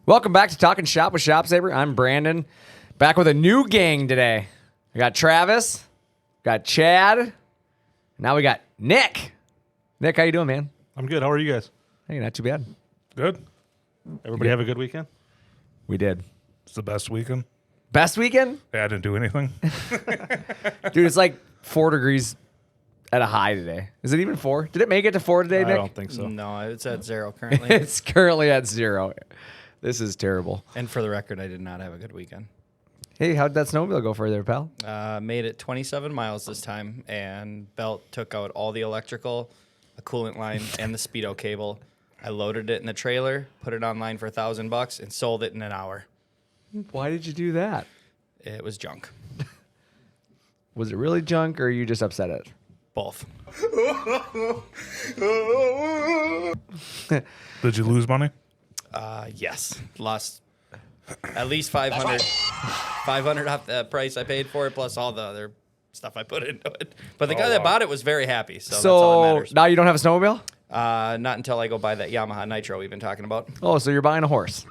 Welcome back to Talkin Shop with ShopSabre. I'm Brandon, back with a new gang today. We got Travis, got Chad, now we got Nick. Nick, how you doing, man? I'm good. How are you guys? Hey, not too bad. Good. Everybody have a good weekend? We did. It's the best weekend. Best weekend? Yeah, I didn't do anything. Dude, it's like 4 degrees at a high today. Is it even 4? Did it make it to 4 today, Nick? I don't think so. No, it's at 0 currently. It's currently at 0. This is terrible. And for the record, I did not have a good weekend. Hey, how'd that snowmobile go for you there, pal? Made it 27 miles this time, and Belt took out all the electrical, a coolant line, and the speedo cable. I loaded it in the trailer, put it online for $1,000, and sold it in an hour. Why did you do that? It was junk. Was it really junk, or are you just upset at it? Both. Did you lose money? Yes. Lost at least 500. 500 off the price I paid for it, plus all the other stuff I put into it. But the guy that bought it was very happy, so that's all that matters. Now you don't have a snowmobile? Not until I go buy that Yamaha Nitro we've been talking about. Oh, so you're buying a horse.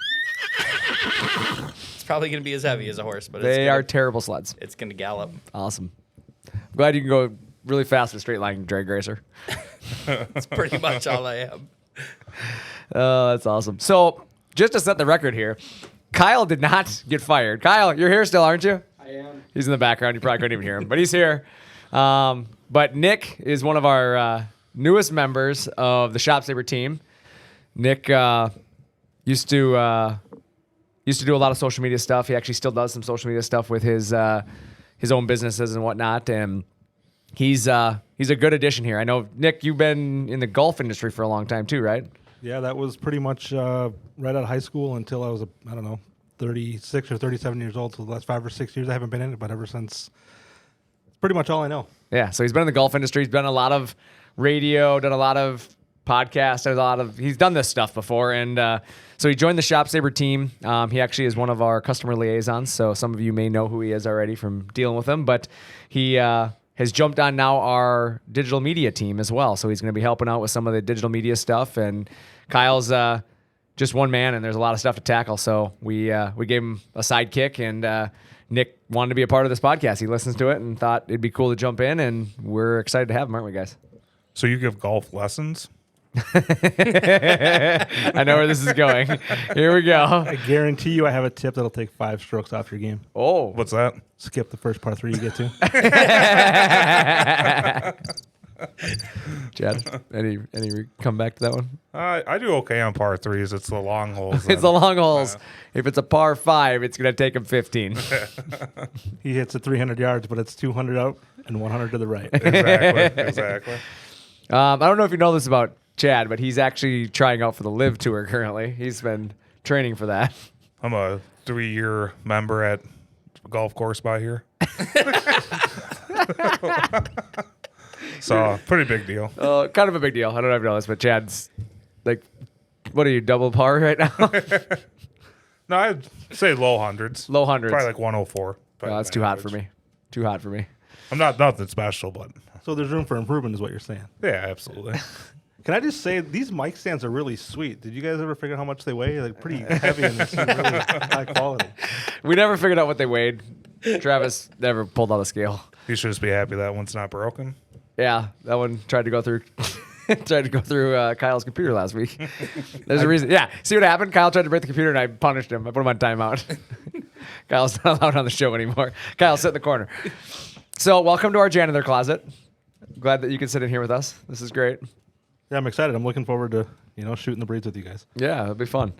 It's probably going to be as heavy as a horse, but They are terrible sleds. It's going to gallop. Awesome. I'm glad you can go really fast with a straight line drag racer. That's pretty much all I am. Oh, that's awesome. So, just to set the record here, Kyle did not get fired. Kyle, you're here still, aren't you? I am. He's in the background. You probably couldn't even hear him, but he's here. But Nick is one of our newest members of the ShopSabre team. Nick used to do a lot of social media stuff. He actually still does some social media stuff with his own businesses and whatnot, and he's a good addition here. I know, Nick, you've been in the golf industry for a long time too, right? Yeah, that was pretty much right out of high school until I was, 36 or 37 years old. So the last 5 or 6 years I haven't been in it, but ever since, it's pretty much all I know. Yeah, so he's been in the golf industry. He's done a lot of radio, done a lot of podcasts, he's done this stuff before, and so he joined the ShopSabre team. He actually is one of our customer liaisons, so some of you may know who he is already from dealing with him, but he has jumped on now our digital media team as well, so he's going to be helping out with some of the digital media stuff, and Kyle's just one man, and there's a lot of stuff to tackle, so we gave him a sidekick, and Nick wanted to be a part of this podcast. He listens to it and thought it'd be cool to jump in, and we're excited to have him, aren't we, guys? So you give golf lessons? I know where this is going. Here we go. I guarantee you I have a tip that'll take 5 strokes off your game. Oh. What's that? Skip the first par 3 you get to. Chad, any come back to that one? I do okay on par 3s. It's the long holes. It's the long holes. If it's a par 5, it's going to take him 15. He hits it 300 yards, but it's 200 out and 100 to the right. Exactly. I don't know if you know this about Chad, but he's actually trying out for the Live Tour currently. He's been training for that. I'm a 3-year member at a golf course by here. So, pretty big deal. Kind of a big deal. I don't know if you know this, but Chad's like, what are you, double par right now? No, I'd say low hundreds. Low hundreds. Probably like 104. Oh, that's too hot for me. Too hot for me. I'm not nothing special, but So there's room for improvement is what you're saying. yeah, absolutely. Can I just say, these mic stands are really sweet. Did you guys ever figure out how much they weigh? Like pretty heavy and it's really high quality. We never figured out what they weighed. Travis never pulled out a scale. You should just be happy that one's not broken. Yeah, that one tried to go through Kyle's computer last week. There's a reason. Yeah, see what happened? Kyle tried to break the computer, and I punished him. I put him on timeout. Kyle's not allowed on the show anymore. Kyle, sit in the corner. So welcome to our janitor closet. Glad that you can sit in here with us. This is great. Yeah, I'm excited. I'm looking forward to, shooting the breeds with you guys. Yeah, it'll be fun.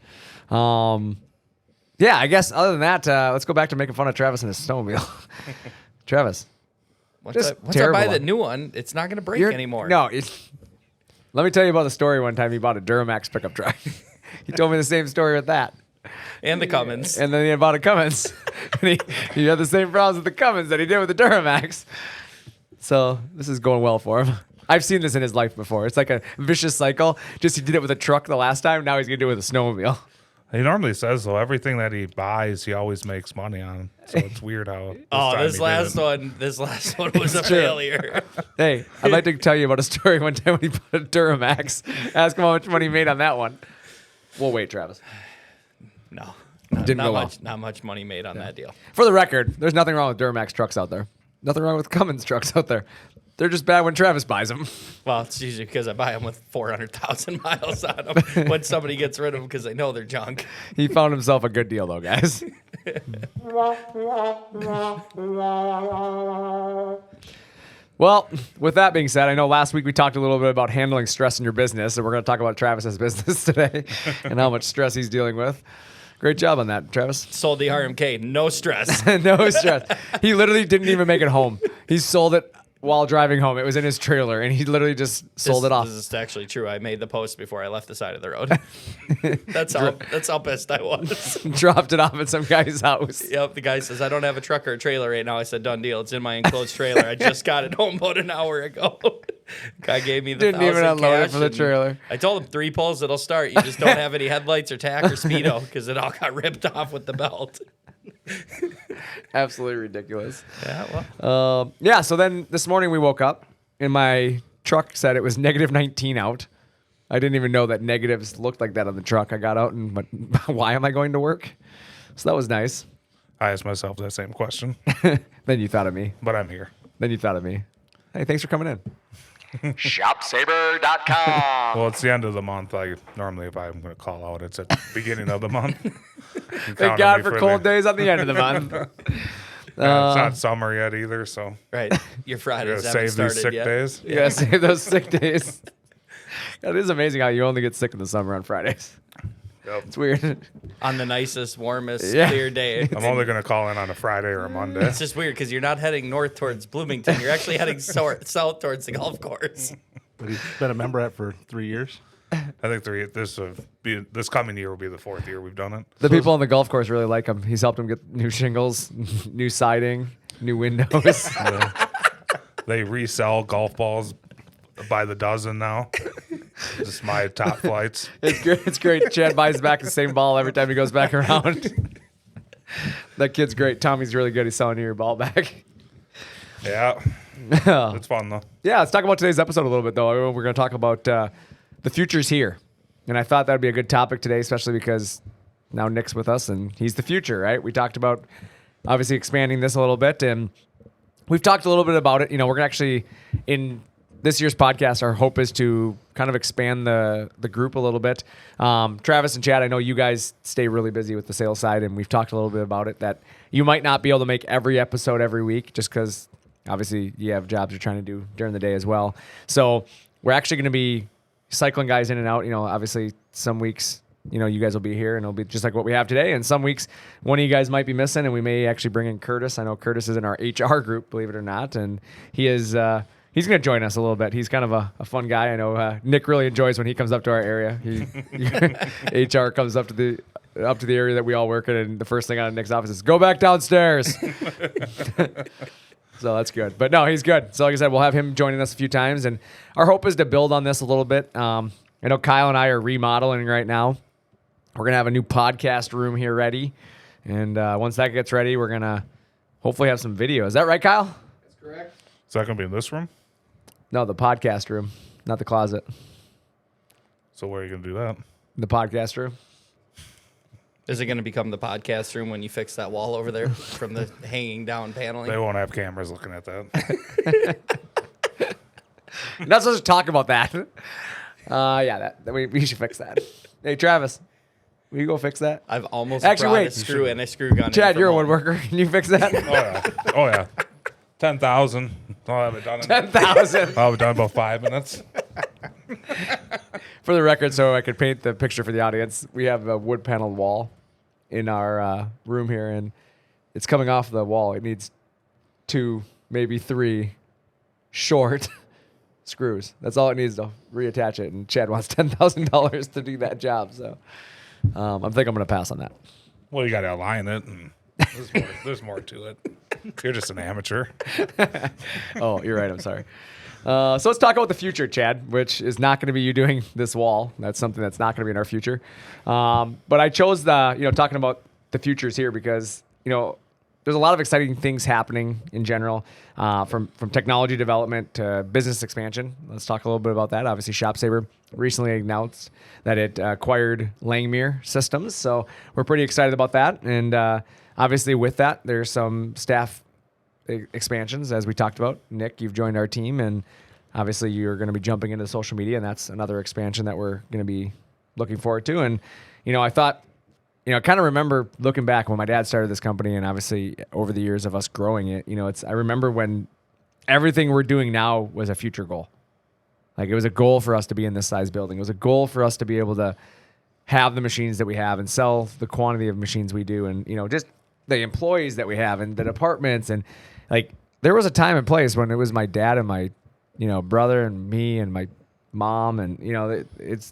Yeah, I guess other than that, let's go back to making fun of Travis and his snowmobile. Travis. Once I buy the new one, it's not going to break anymore. No, let me tell you about the story one time he bought a Duramax pickup truck. He told me the same story with that. And the Cummins. And then he bought a Cummins. And he had the same problems with the Cummins that he did with the Duramax. So this is going well for him. I've seen this in his life before. It's like a vicious cycle. Just he did it with a truck the last time. Now he's going to do it with a snowmobile. He normally says, though, everything that he buys, he always makes money on. So it's weird how. This last one was a failure. Hey, I'd like to tell you about a story one time when he bought a Duramax. Ask him how much money he made on that one. We'll wait, Travis. No. Didn't not go well. much. Not much money made on that deal. For the record, there's nothing wrong with Duramax trucks out there. Nothing wrong with Cummins trucks out there. They're just bad when Travis buys them. Well, it's usually because I buy them with 400,000 miles on them when somebody gets rid of them because they know they're junk. He found himself a good deal, though, guys. Well, with that being said, I know last week we talked a little bit about handling stress in your business, and we're going to talk about Travis's business today and how much stress he's dealing with. Great job on that, Travis. Sold the RMK, no stress. No stress. He literally didn't even make it home. He sold it while driving home. It was in his trailer, and he literally just sold it off. This is actually true. I made the post before I left the side of the road. That's how pissed I was. Dropped it off at some guy's house. Yep, the guy says, I don't have a truck or a trailer right now. I said, done deal. It's in my enclosed trailer. I just got it home about an hour ago. Guy gave me the Didn't even unload it cash for the and trailer. I told him 3 pulls, it'll start. You just don't have any headlights or tack or speedo because it all got ripped off with the belt. Absolutely ridiculous. Yeah, well. Yeah, so then this morning we woke up, and my truck said it was negative 19 out. I didn't even know that negatives looked like that on the truck. I got out and went, why am I going to work? So that was nice. I asked myself that same question, Then you thought of me. but I'm here. Then you thought of me. Hey, thanks for coming in. ShopSabre.com. Well, it's the end of the month. Normally, if I'm going to call out, it's at the beginning of the month. Thank God for cold days on the end of the month. It's not summer yet either, so Right. Your we Fridays gotta haven't save these started sick yet. days. You gotta save those sick days. It is amazing how you only get sick in the summer on Fridays. Yep. It's weird. On the nicest, warmest, Yeah. clear day. I'm only going to call in on a Friday or a Monday. It's just weird because you're not heading north towards Bloomington. You're actually heading south towards the golf course. But he's been a member at for 3 years. I think this coming year will be the 4th year we've done it. The people on the golf course really like him. He's helped him get new shingles, new siding, new windows. They resell golf balls by the dozen now. Just my top flights. It's great. It's great. Chad buys back the same ball every time he goes back around. That kid's great. Tommy's really good. He's selling you your ball back. Yeah. It's fun, though. Yeah, let's talk about today's episode a little bit, though. We're going to talk about the future's here. And I thought that would be a good topic today, especially because now Nick's with us and he's the future, right? We talked about obviously expanding this a little bit, and we've talked a little bit about it. You know, we're going to actually, in this year's podcast, our hope is to kind of expand the group a little bit. Travis and Chad, I know you guys stay really busy with the sales side, and we've talked a little bit about it, that you might not be able to make every episode every week just because obviously you have jobs you're trying to do during the day as well. So we're actually going to be cycling guys in and out. You know, obviously some weeks, you know, you guys will be here and it'll be just like what we have today. And some weeks one of you guys might be missing, and we may actually bring in Curtis. I know Curtis is in our HR group, believe it or not. And he is, he's going to join us a little bit. He's kind of a fun guy. I know Nick really enjoys when he comes up to our area. HR comes up to the area that we all work in, and the first thing out of Nick's office is, go back downstairs. So that's good. But no, he's good. So like I said, we'll have him joining us a few times, and our hope is to build on this a little bit. I know Kyle and I are remodeling right now. We're going to have a new podcast room here ready. And once that gets ready, we're going to hopefully have some video. Is that right, Kyle? That's correct. Is that going to be in this room? No, the podcast room, not the closet. So where are you going to do that? The podcast room. Is it going to become the podcast room when you fix that wall over there from the hanging down paneling? They won't have cameras looking at that. You're not supposed to talk about that. Yeah, we should fix that. Hey, Travis, will you go fix that? I've almost Actually, brought wait. a screw and a screw gun. Chad, in you're a from home. woodworker. Can you fix that? Oh, yeah. 10,000. I'll have it done. 10,000. I'll have it done in about 5 minutes. For the record, so I could paint the picture for the audience, we have a wood paneled wall in our room here, and it's coming off the wall. It needs 2, maybe 3 short screws. That's all it needs to reattach it, and Chad wants $10,000 to do that job. So I think I'm going to pass on that. Well, you got to align it, and there's more to it. You're just an amateur. Oh, you're right. I'm sorry. So let's talk about the future, Chad, which is not going to be you doing this wall. That's something that's not going to be in our future. But I chose talking about the futures here because, there's a lot of exciting things happening in general, from technology development to business expansion. Let's talk a little bit about that. Obviously, ShopSabre recently announced that it acquired Langmuir Systems, so we're pretty excited about that. And obviously, with that, there's some staff expansions, as we talked about. Nick, you've joined our team, and obviously, you're going to be jumping into social media, and that's another expansion that we're going to be looking forward to. And I thought, I kind of remember looking back when my dad started this company, and obviously over the years of us growing it, I remember when everything we're doing now was a future goal. Like, it was a goal for us to be in this size building. It was a goal for us to be able to have the machines that we have and sell the quantity of machines we do, and just the employees that we have and the departments. And like, there was a time and place when it was my dad and my brother and me and my mom, and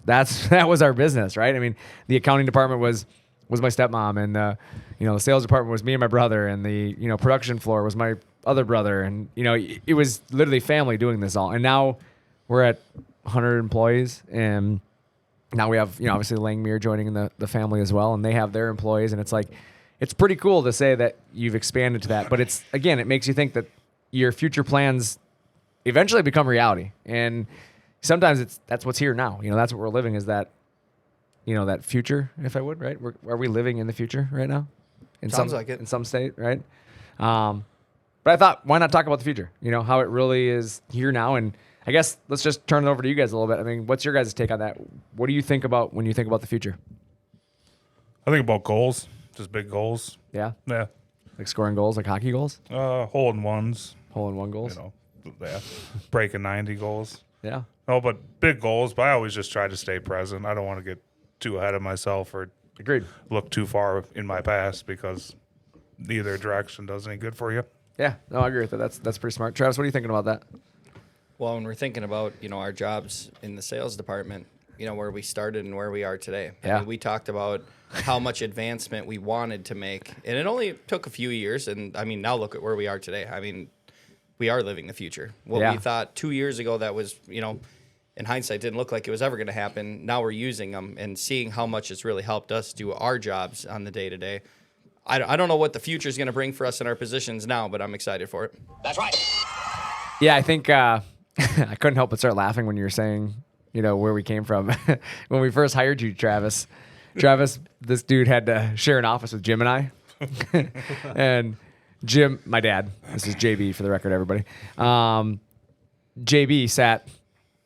that was our business, right? I mean, the accounting department was my stepmom, and the sales department was me and my brother, and the production floor was my other brother, and it was literally family doing this all. And now we're at 100 employees, and now we have obviously Langmuir joining the family as well, and they have their employees, and it's like, it's pretty cool to say that you've expanded to that. But it's, again, it makes you think that your future plans eventually become reality, and sometimes that's what's here now. That's what we're living, is that that future, if I would, right? Are we living in the future right now? Sounds like it. In some state, right? But I thought, why not talk about the future? How it really is here now. And I guess let's just turn it over to you guys a little bit. I mean, what's your guys' take on that? What do you think about when you think about the future? I think about goals, just big goals. Yeah? Yeah. Like scoring goals, like hockey goals? Hole-in-ones. Hole-in-one goals? Yeah. Breaking 90 goals. Yeah. No, but big goals. But I always just try to stay present. I don't want to get too ahead of myself or Agreed. look too far in my past, because neither direction does any good for you. Yeah. No, I agree with that. That's pretty smart. Travis, what are you thinking about that? Well, when we're thinking about, our jobs in the sales department, where we started and where we are today. Yeah. I mean, we talked about how much advancement we wanted to make, and it only took a few years. And I mean, now look at where we are today. I mean, we are living the future. What we thought 2 years ago that was, in hindsight, didn't look like it was ever going to happen. Now we're using them and seeing how much it's really helped us do our jobs on the day to day. I don't know what the future is going to bring for us in our positions now, but I'm excited for it. That's right. Yeah, I think I couldn't help but start laughing when you were saying, where we came from. When we first hired you, Travis, this dude had to share an office with Jim and I. And Jim, my dad, this is JB for the record, everybody. JB sat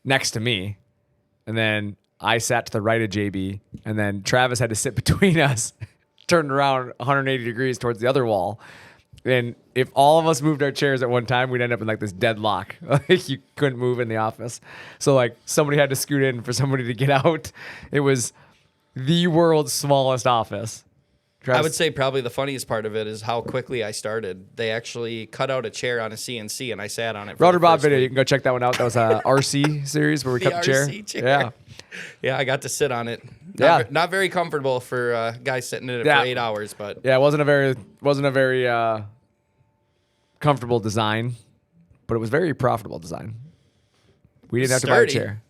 next to me, and then I sat to the right of JB, and then Travis had to sit between us, turned around 180 degrees towards the other wall. And if all of us moved our chairs at one time, we'd end up in like this deadlock. Like, you couldn't move in the office. So like, somebody had to scoot in for somebody to get out. It was the world's smallest office. I would say probably the funniest part of it is how quickly I started. They actually cut out a chair on a CNC, and I sat on it. Rotor Bob video, you can go check that one out. That was a RC series where we cut the chair. RC chair. Yeah. Yeah, I got to sit on it. Yeah. Not very comfortable for guys sitting in it for 8 hours, but Yeah, it wasn't a very comfortable design, but it was very profitable design. We didn't have to buy a sturdy. chair.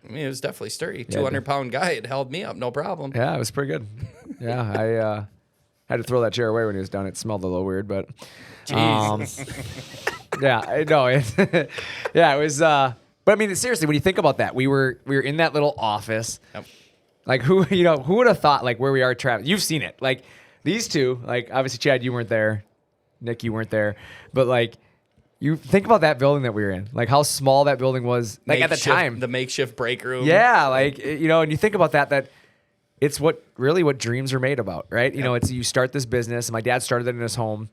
I mean, it was definitely sturdy. Yeah, 200-pound guy. It held me up, no problem. Yeah, it was pretty good. Yeah, I had to throw that chair away when he was done. It smelled a little weird, but yeah, I know it. Yeah, it was. But I mean, seriously, when you think about that, we were in that little office. Yep. Like, who would have thought, like, where we are, Travis? You've seen it. Like, these two, like, obviously, Chad, you weren't there. Nick, you weren't there. But, like, you think about that building that we were in, like how small that building was, like at the time. The makeshift break room. Yeah, like, and you think about that it's what dreams are made about, right? You know, it's you start this business, and my dad started it in his home,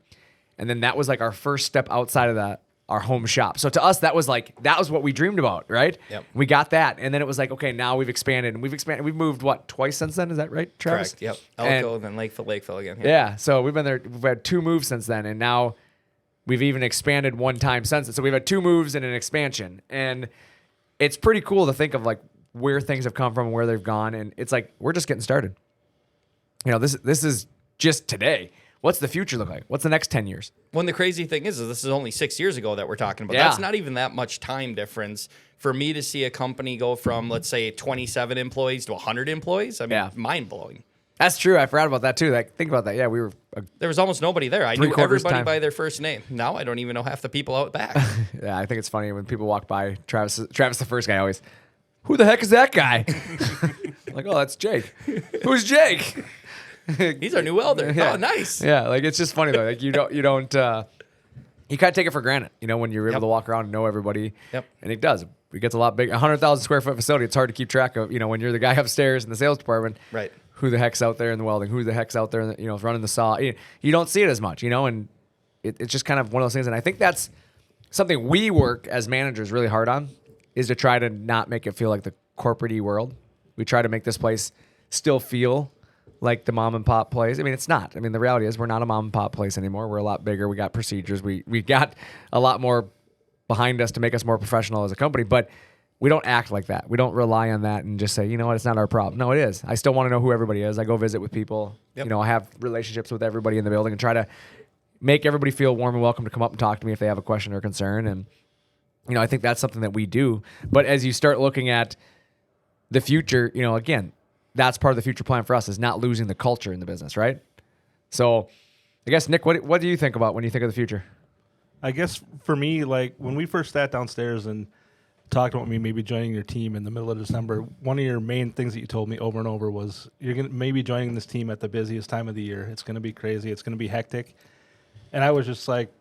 and then that was like our first step outside of our home shop. So to us, that was what we dreamed about, right? Yep. We got that, and then it was like, okay, now we've expanded, and we've moved what, twice since then? Is that right, Travis? Correct. Yep. Elko, then Lakeville again. Yeah. So we've been there. We've had 2 moves since then, and now we've even expanded 1 time since then. So we've had 2 moves and an expansion, and it's pretty cool to think of like where things have come from and where they've gone, and it's like we're just getting started. You know, this is just today. What's the future look like? What's the next 10 years? Well, the crazy thing is this is only 6 years ago that we're talking about. Yeah. That's not even that much time difference for me to see a company go from, let's say, 27 employees to 100 employees. I mean, mind blowing. That's true. I forgot about that too. Like, think about that. Yeah, we were. There was almost nobody there. I knew Three-quarters everybody time. by their first name. Now I don't even know half the people out back. Yeah, I think it's funny when people walk by. Travis, the first guy, always. Who the heck is that guy? I'm like, oh, that's Jake. Who's Jake? He's our new welder. Yeah. Oh, nice. Yeah, like it's just funny though. Like you don't. You kind of take it for granted, when you're able Yep. to walk around and know everybody. Yep. And it does. It gets a lot bigger. 100,000 square foot facility. It's hard to keep track of. When you're the guy upstairs in the sales department. Right. Who the heck's out there in the welding? Who the heck's out there, running the saw? You don't see it as much, and it's just kind of one of those things. And I think that's something we work as managers really hard on, is to try to not make it feel like the corporate-y world. We try to make this place still feel like the mom and pop place. I mean, it's not. I mean, the reality is we're not a mom and pop place anymore. We're a lot bigger. We got procedures. We got a lot more behind us to make us more professional as a company, but we don't act like that. We don't rely on that and just say, you know what, it's not our problem. No, it is. I still want to know who everybody is. I go visit with people. Yep. I have relationships with everybody in the building and try to make everybody feel warm and welcome to come up and talk to me if they have a question or concern. And, I think that's something that we do. But as you start looking at the future, again, that's part of the future plan for us, is not losing the culture in the business, right? So I guess, Nick, what do you think about when you think of the future? I guess for me, like when we first sat downstairs and talked about me maybe joining your team in the middle of December, one of your main things that you told me over and over was you're going to maybe joining this team at the busiest time of the year. It's going to be crazy. It's going to be hectic. And I was just like,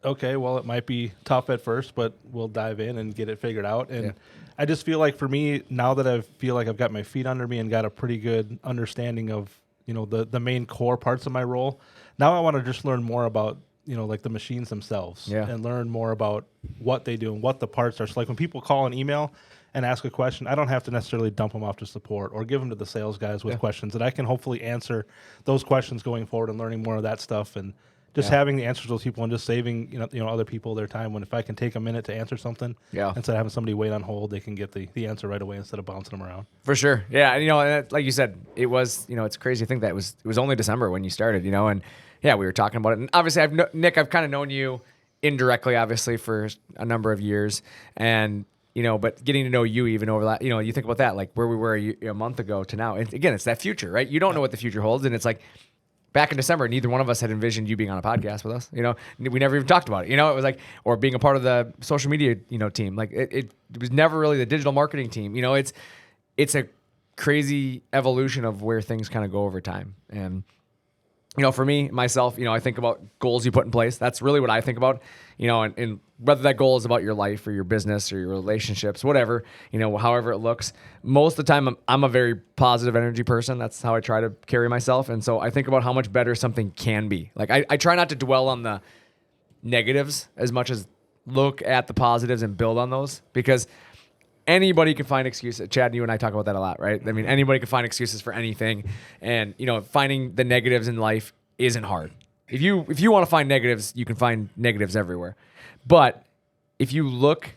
okay, well, it might be tough at first, but we'll dive in and get it figured out. And I just feel like for me, now that I feel like I've got my feet under me and got a pretty good understanding of, the main core parts of my role, now I want to just learn more about, like the machines themselves and learn more about what they do and what the parts are. So like when people call an email and ask a question, I don't have to necessarily dump them off to support or give them to the sales guys with questions, that I can hopefully answer those questions going forward and learning more of that stuff, and just having the answers to those people and just saving other people their time. When if I can take a minute to answer something, instead of having somebody wait on hold, they can get the answer right away instead of bouncing them around. For sure. Yeah. And like you said, it was, it's crazy to think that it was only December when you started, and yeah, we were talking about it. And obviously Nick, I've kind of known you indirectly, obviously, for a number of years, and, but getting to know you even over that, you think about that, like where we were a month ago to now. And again, it's that future, right? You don't know what the future holds. And it's like, back in December, neither one of us had envisioned you being on a podcast with us. We never even talked about it. It was like, or being a part of the social media, team. Like it was never really the digital marketing team. It's a crazy evolution of where things kind of go over time. And for me, myself, I think about goals you put in place. That's really what I think about. And whether that goal is about your life or your business or your relationships, whatever, however it looks. Most of the time, I'm a very positive energy person. That's how I try to carry myself. And so I think about how much better something can be. Like I try not to dwell on the negatives as much as look at the positives and build on those, because anybody can find excuses. Chad, you and I talk about that a lot, right? I mean, anybody can find excuses for anything. And, finding the negatives in life isn't hard. If you want to find negatives, you can find negatives everywhere. But if you look,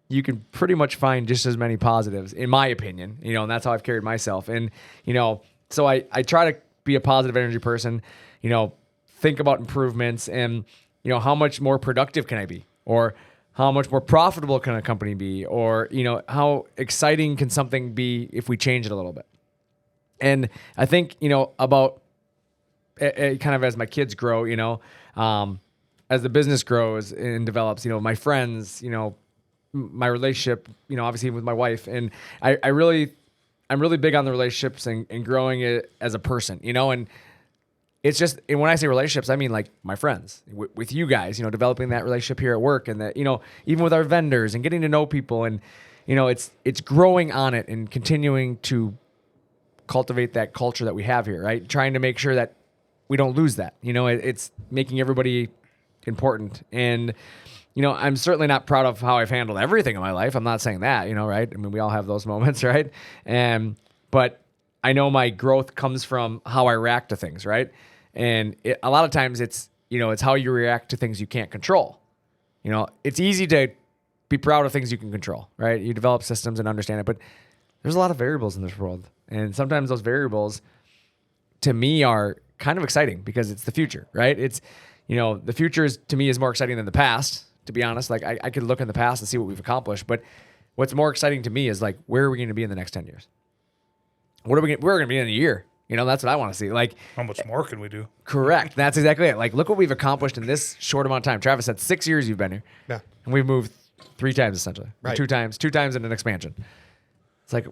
you can pretty much find just as many positives, in my opinion, and that's how I've carried myself. And, so I try to be a positive energy person, think about improvements and, how much more productive can I be? Or how much more profitable can a company be? Or, how exciting can something be if we change it a little bit? And I think, about kind of as my kids grow, as the business grows and develops, my friends, my relationship, obviously with my wife. And I'm really big on the relationships and growing it as a person, and it's just, and when I say relationships, I mean like my friends with you guys, developing that relationship here at work, and that, even with our vendors and getting to know people, and, it's growing on it and continuing to cultivate that culture that we have here, right? Trying to make sure that we don't lose that, it's making everybody important. And, I'm certainly not proud of how I've handled everything in my life. I'm not saying that, right? I mean, we all have those moments, right? But I know my growth comes from how I react to things, right? And a lot of times it's how you react to things you can't control. It's easy to be proud of things you can control, right? You develop systems and understand it, but there's a lot of variables in this world. And sometimes those variables, to me, are kind of exciting because it's the future, right? It's, the future to me is more exciting than the past, to be honest. Like I could look in the past and see what we've accomplished, but what's more exciting to me is like, where are we going to be in the next 10 years? Where are we going to be in a year? That's what I want to see. Like, How much more can we do? correct. That's exactly it. Like, look what we've accomplished in this short amount of time. Travis said 6 years you've been here. Yeah. And we've moved 3 times essentially. Or Right. 2 times in an expansion. It's like,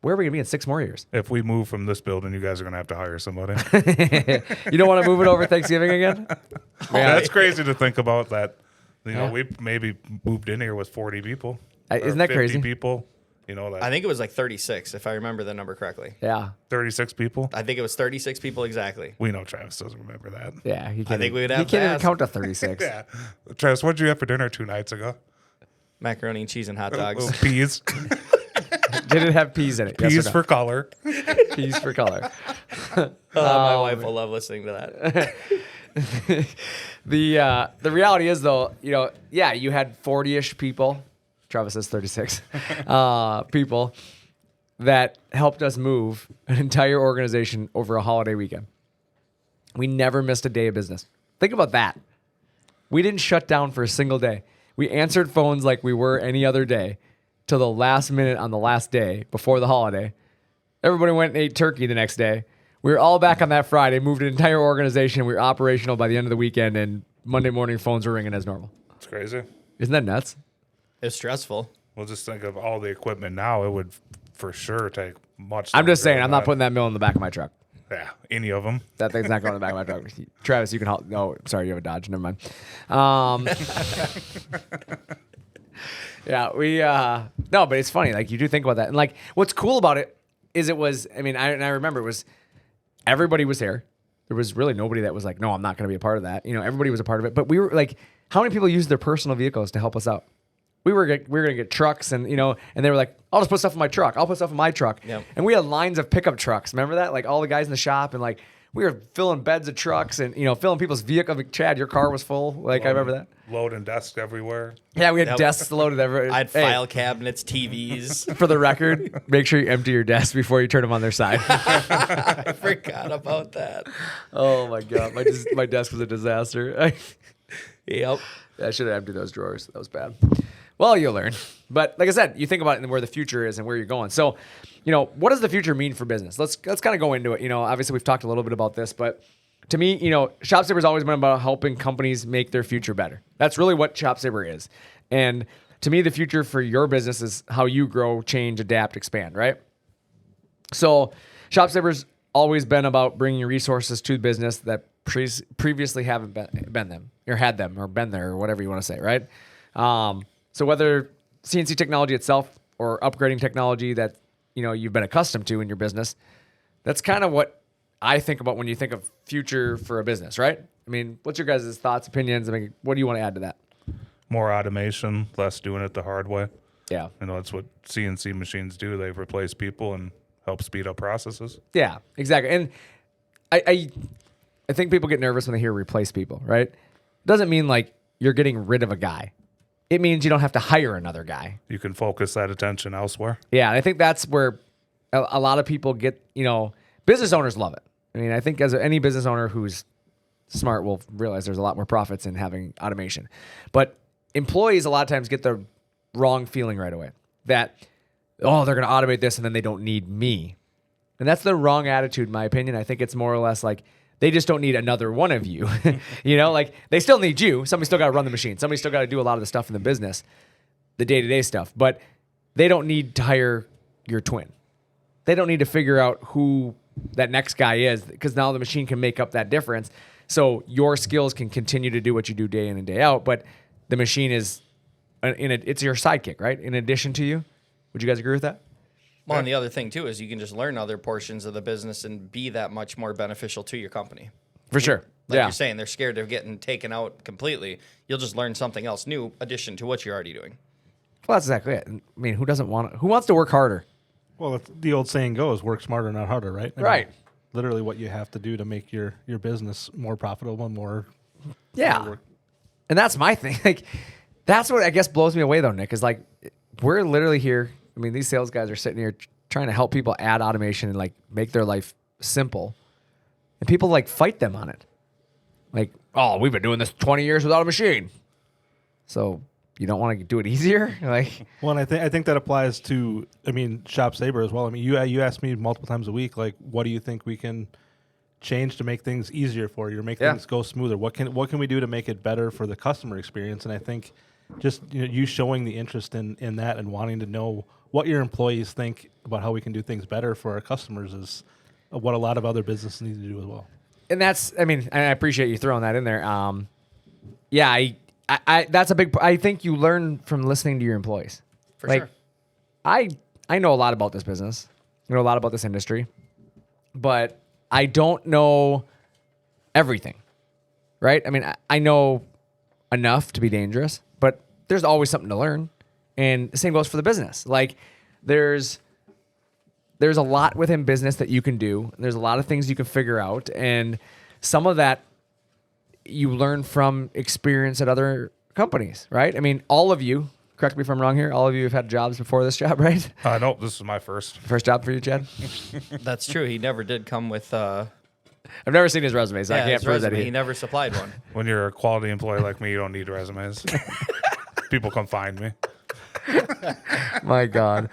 where are we going to be in 6 more years? If we move from this building, you guys are going to have to hire somebody. You don't want to move it over Thanksgiving again? That's crazy to think about that. Yeah. We maybe moved in here with 40 people. Isn't or that 50 crazy? people. That I think it was like 36, if I remember the number correctly. Yeah. 36 people. I think it was 36 people exactly. We know Travis doesn't remember that. Yeah. He can't, think we would he have to can't even ask. count to 36. Yeah. Travis, what did you have for dinner 2 nights ago? Macaroni and cheese and hot dogs. Peas. Did it have peas in it? Yes or Peas no? for color. Peas for color. My wife will love listening to that. The reality is though, you had 40-ish people. Travis says 36 people that helped us move an entire organization over a holiday weekend. We never missed a day of business. Think about that. We didn't shut down for a single day. We answered phones like we were any other day till the last minute on the last day before the holiday. Everybody went and ate turkey the next day. We were all back on that Friday, moved an entire organization. We were operational by the end of the weekend, and Monday morning phones were ringing as normal. It's crazy. Isn't that nuts? It's stressful. Well, just think of all the equipment now. It would for sure take much. I'm just saying, longer I'm than not putting that mill in the back of my truck. Yeah, any of them. That thing's not going in the back of my truck. Travis, you can help. No, sorry, you have a Dodge. Never mind. Yeah, no, but it's funny. Like, you do think about that. And like, what's cool about it is I remember it was, everybody was there. There was really nobody that was like, no, I'm not going to be a part of that. Everybody was a part of it. But we were like, how many people used their personal vehicles to help us out? We were going to get trucks and they were like, I'll just put stuff in my truck. I'll put stuff in my truck. Yep. And we had lines of pickup trucks. Remember that? Like all the guys in the shop and like we were filling beds of trucks and, filling people's vehicles. Like, Chad, your car was full. Like I remember that. Loading desks everywhere. Yeah, we had Yep. desks loaded everywhere. I had Hey, file cabinets, TVs. for the record, make sure you empty your desk before you turn them on their side. I forgot about that. Oh my God. My desk was a disaster. Yep. I should have emptied those drawers. That was bad. Well, you'll learn. But like I said, you think about it and where the future is and where you're going. So, what does the future mean for business? Let's kind of go into it. Obviously we've talked a little bit about this, but to me, ShopSaber's always been about helping companies make their future better. That's really what ShopSabre is. And to me, the future for your business is how you grow, change, adapt, expand, right? So ShopSabre's always been about bringing resources to the business that previously haven't been them or had them or been there or whatever you want to say, right? So whether CNC technology itself or upgrading technology that you've been accustomed to in your business, that's kind of what I think about when you think of future for a business, right? I mean, what's your guys' thoughts, opinions? I mean, what do you want to add to that? More automation, less doing it the hard way. Yeah. That's what CNC machines do. They replace people and help speed up processes. Yeah, exactly. And I think people get nervous when they hear replace people, right? Doesn't mean like you're getting rid of a guy. It means you don't have to hire another guy. You can focus that attention elsewhere. Yeah, and I think that's where a lot of people get, business owners love it. I mean, I think as any business owner who's smart will realize there's a lot more profits in having automation. But employees a lot of times get the wrong feeling right away that, they're going to automate this and then they don't need me. And that's the wrong attitude, in my opinion. I think it's more or less like they just don't need another one of you. Like they still need you. Somebody still got to run the machine. Somebody still got to do a lot of the stuff in the business, the day-to-day stuff. But they don't need to hire your twin. They don't need to figure out who that next guy is because now the machine can make up that difference. So your skills can continue to do what you do day in and day out, but the machine is it's your sidekick, right? In addition to you. Would you guys agree with that? Well, and the other thing too is you can just learn other portions of the business and be that much more beneficial to your company. For sure. Like yeah. you're saying, they're scared of getting taken out completely. You'll just learn something else new, addition to what you're already doing. Well, that's exactly it. I mean, who wants to work harder? Well, the old saying goes, work smarter, not harder, right? I mean, Right. literally what you have to do to make your business more profitable, more... Yeah. work. And that's my thing. Like, that's what I guess blows me away though, Nick, is like, we're literally here. I mean, these sales guys are sitting here trying to help people add automation and like make their life simple. And people like fight them on it. Like, we've been doing this 20 years without a machine. So you don't want to do it easier. Like, Well, and I think that applies to, ShopSabre as well. I mean, you ask me multiple times a week, like, what do you think we can change to make things easier for you, or make things go smoother? What can we do to make it better for the customer experience? And I think just you showing the interest in that and wanting to know what your employees think about how we can do things better for our customers is what a lot of other businesses need to do as well. and that's, I mean, I appreciate you throwing that in there. Yeah, I that's a big. I think you learn from listening to your employees. For sure. I know a lot about this business. I know a lot about this industry, but I don't know everything. Right? I mean, I know enough to be dangerous, but there's always something to learn, and the same goes for the business. Like, there's a lot within business that you can do. There's a lot of things you can figure out, and some of that you learn from experience at other companies, right? I mean, all of you, correct me if I'm wrong here, all of you have had jobs before this job, right? Nope, this is my first. First job for you, Chad? That's true. He never did come with I've never seen his resume, so I can't his prove that resume. He never supplied one. When you're a quality employee like me, you don't need resumes. People come find me. My God.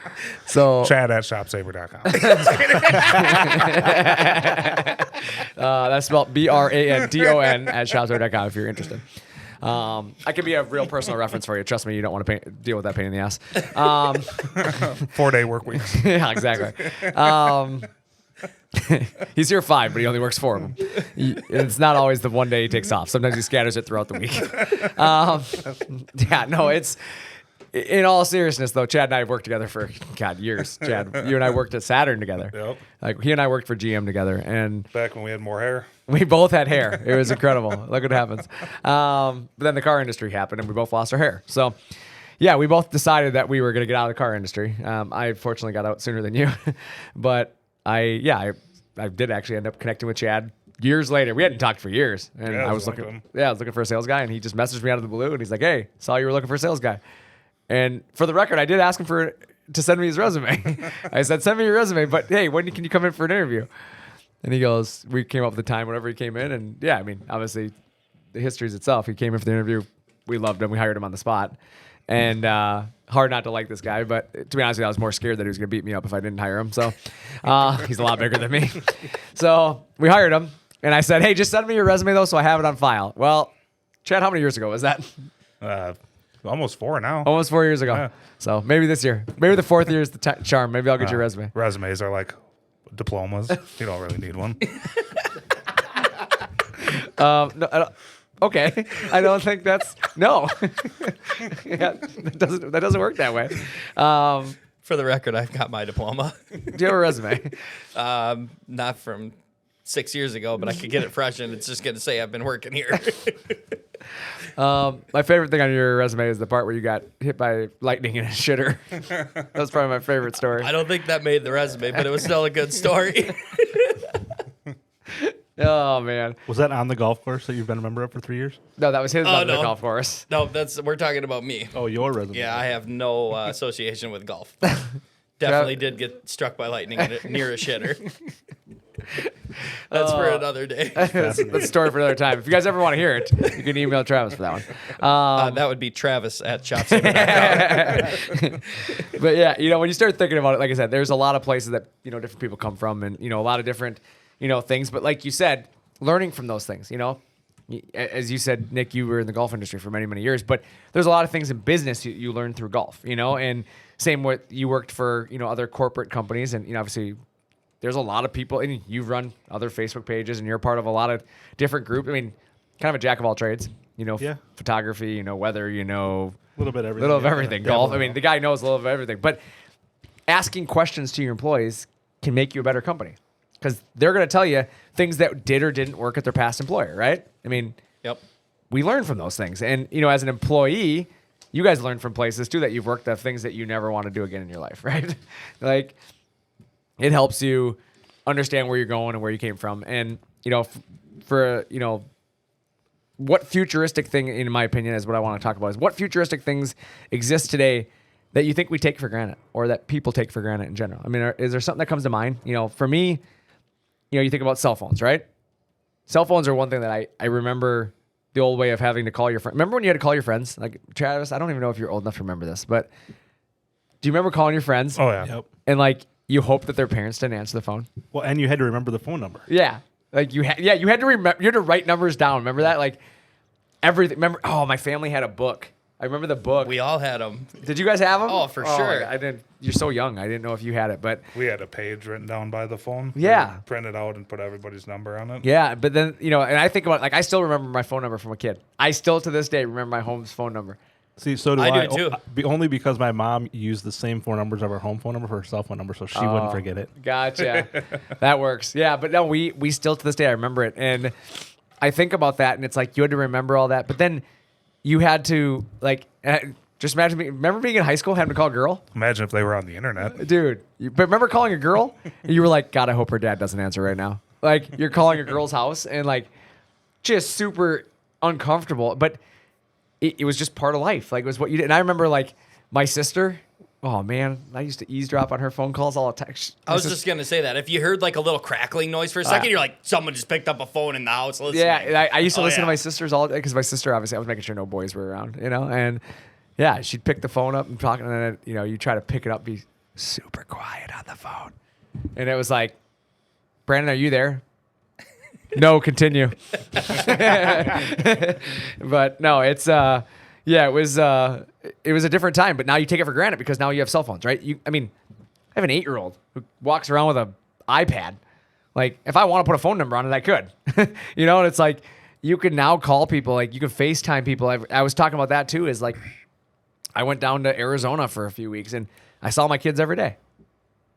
So Chad at ShopSabre.com. that's spelled BRANDON at ShopSabre.com if you're interested. I can be a real personal reference for you. Trust me, you don't want to deal with that pain in the ass. 4-day work weeks. Yeah, exactly. He's here 5, but he only works 4 of them. It's not always the one day he takes off. Sometimes he scatters it throughout the week. Yeah, no, it's... In all seriousness, though, Chad and I have worked together for, years. Chad, you and I worked at Saturn together. Yep. Like, he and I worked for GM together, and Back when we had more hair. we both had hair. It was incredible. Look what happens. But then the car industry happened, and we both lost our hair. So, yeah, we both decided that we were going to get out of the car industry. I fortunately got out sooner than you, but I did actually end up connecting with Chad years later. We hadn't talked for years, and Yeah, I was like looking. him. Yeah, I was looking for a sales guy, and he just messaged me out of the blue, and he's like, "Hey, saw you were looking for a sales guy." And for the record, I did ask him to send me his resume. I said, "Send me your resume, but hey, when can you come in for an interview?" And he goes, "We came up with the time whenever he came in." And yeah, I mean, obviously, the history's itself. He came in for the interview. We loved him. We hired him on the spot. And hard not to like this guy, but to be honest with you, I was more scared that he was going to beat me up if I didn't hire him. So he's a lot bigger than me. So we hired him. And I said, "Hey, just send me your resume, though, so I have it on file." Well, Chad, how many years ago was that? Almost 4 now. Almost 4 years ago. Yeah. So maybe this year. Maybe the 4th year is the charm. Maybe I'll get your resume. Resumes are like diplomas. You don't really need one. No, I don't, okay. I don't think that's no. Yeah, that doesn't work that way. For the record, I've got my diploma. Do you have a resume? Not from 6 years ago, but I could get it fresh, and it's just going to say I've been working here. My favorite thing on your resume is the part where you got hit by lightning in a shitter. That's probably my favorite story. I don't think that made the resume, but it was still a good story. Oh man, Was that on the golf course that you've been a member of for 3 years? no, that was his on the no. golf course. No, we're talking about me. Oh, your resume. Yeah, I have no association with golf. Definitely did get struck by lightning near a shitter. That's for another day. That's a story for another time. If you guys ever want to hear it, you can email Travis for that one. That would be Travis at ShopSabre.com. But yeah, when you start thinking about it, like I said, there's a lot of places that different people come from, and a lot of different things. But like you said, learning from those things. As you said, Nick, you were in the golf industry for many, many years, but there's a lot of things in business you learn through golf. And same with you worked for other corporate companies, and obviously there's a lot of people, and you've run other Facebook pages, and you're part of a lot of different groups. I mean, kind of a jack of all trades. Yeah. Photography, weather, A little bit everything. little of Yeah. everything. Yeah, Golf. a I little. mean, the guy knows a little of everything. But asking questions to your employees can make you a better company because they're going to tell you things that did or didn't work at their past employer, right? I mean, Yep. we learn from those things. And, as an employee, you guys learn from places too that you've worked at things that you never want to do again in your life, right? Like, it helps you understand where you're going and where you came from. And, what futuristic thing, in my opinion, is what I want to talk about is what futuristic things exist today that you think we take for granted or that people take for granted in general? I mean, is there something that comes to mind? For me, you think about cell phones, right? Cell phones are one thing that I remember the old way of having to call your friend. Remember when you had to call your friends? Like Travis, I don't even know if you're old enough to remember this, but do you remember calling your friends? Oh yeah. Yep. And like you hope that their parents didn't answer the phone. Well, and you had to remember the phone number. Yeah. Like you had to remember, you had to write numbers down. Remember that? Like everything. Remember, oh, my family had a book. I remember the book. We all had them. Did you guys have them? Oh, for sure. I didn't. You're so young. I didn't know if you had it, but We had a page written down by the phone. Yeah. We print it out and put everybody's number on it. yeah. But then and I think about like I still remember my phone number from a kid. I still to this day remember my home's phone number. See, so do I do too. Only because my mom used the same four numbers of her home phone number for her cell phone number, so she wouldn't forget it. Gotcha. That works. Yeah, but no, we still to this day I remember it, and I think about that, and it's like you had to remember all that, but then you had to like just imagine. Remember being in high school having to call a girl, Imagine if they were on the internet. dude. But remember calling a girl, and you were like, God, I hope her dad doesn't answer right now. Like you're calling a girl's house, and like just super uncomfortable, but. It was just part of life. Like it was what you did. And I remember like my sister. Oh man, I used to eavesdrop on her phone calls all the time. I was just gonna say that if you heard like a little crackling noise for a second, you're like, someone just picked up a phone in the house. Listening. Yeah, and I used to listen yeah. to my sisters all because my sister obviously I was making sure no boys were around, and yeah, she'd pick the phone up and talking, and then you try to pick it up, be super quiet on the phone, and it was like, Brandon, are you there? No, continue. But no, it's it was a different time. But now you take it for granted because now you have cell phones, right? I have an 8-year-old who walks around with an iPad. Like if I want to put a phone number on it, I could. And it's like you can now call people, like you can FaceTime people. I was talking about that too. Is like I went down to Arizona for a few weeks and I saw my kids every day.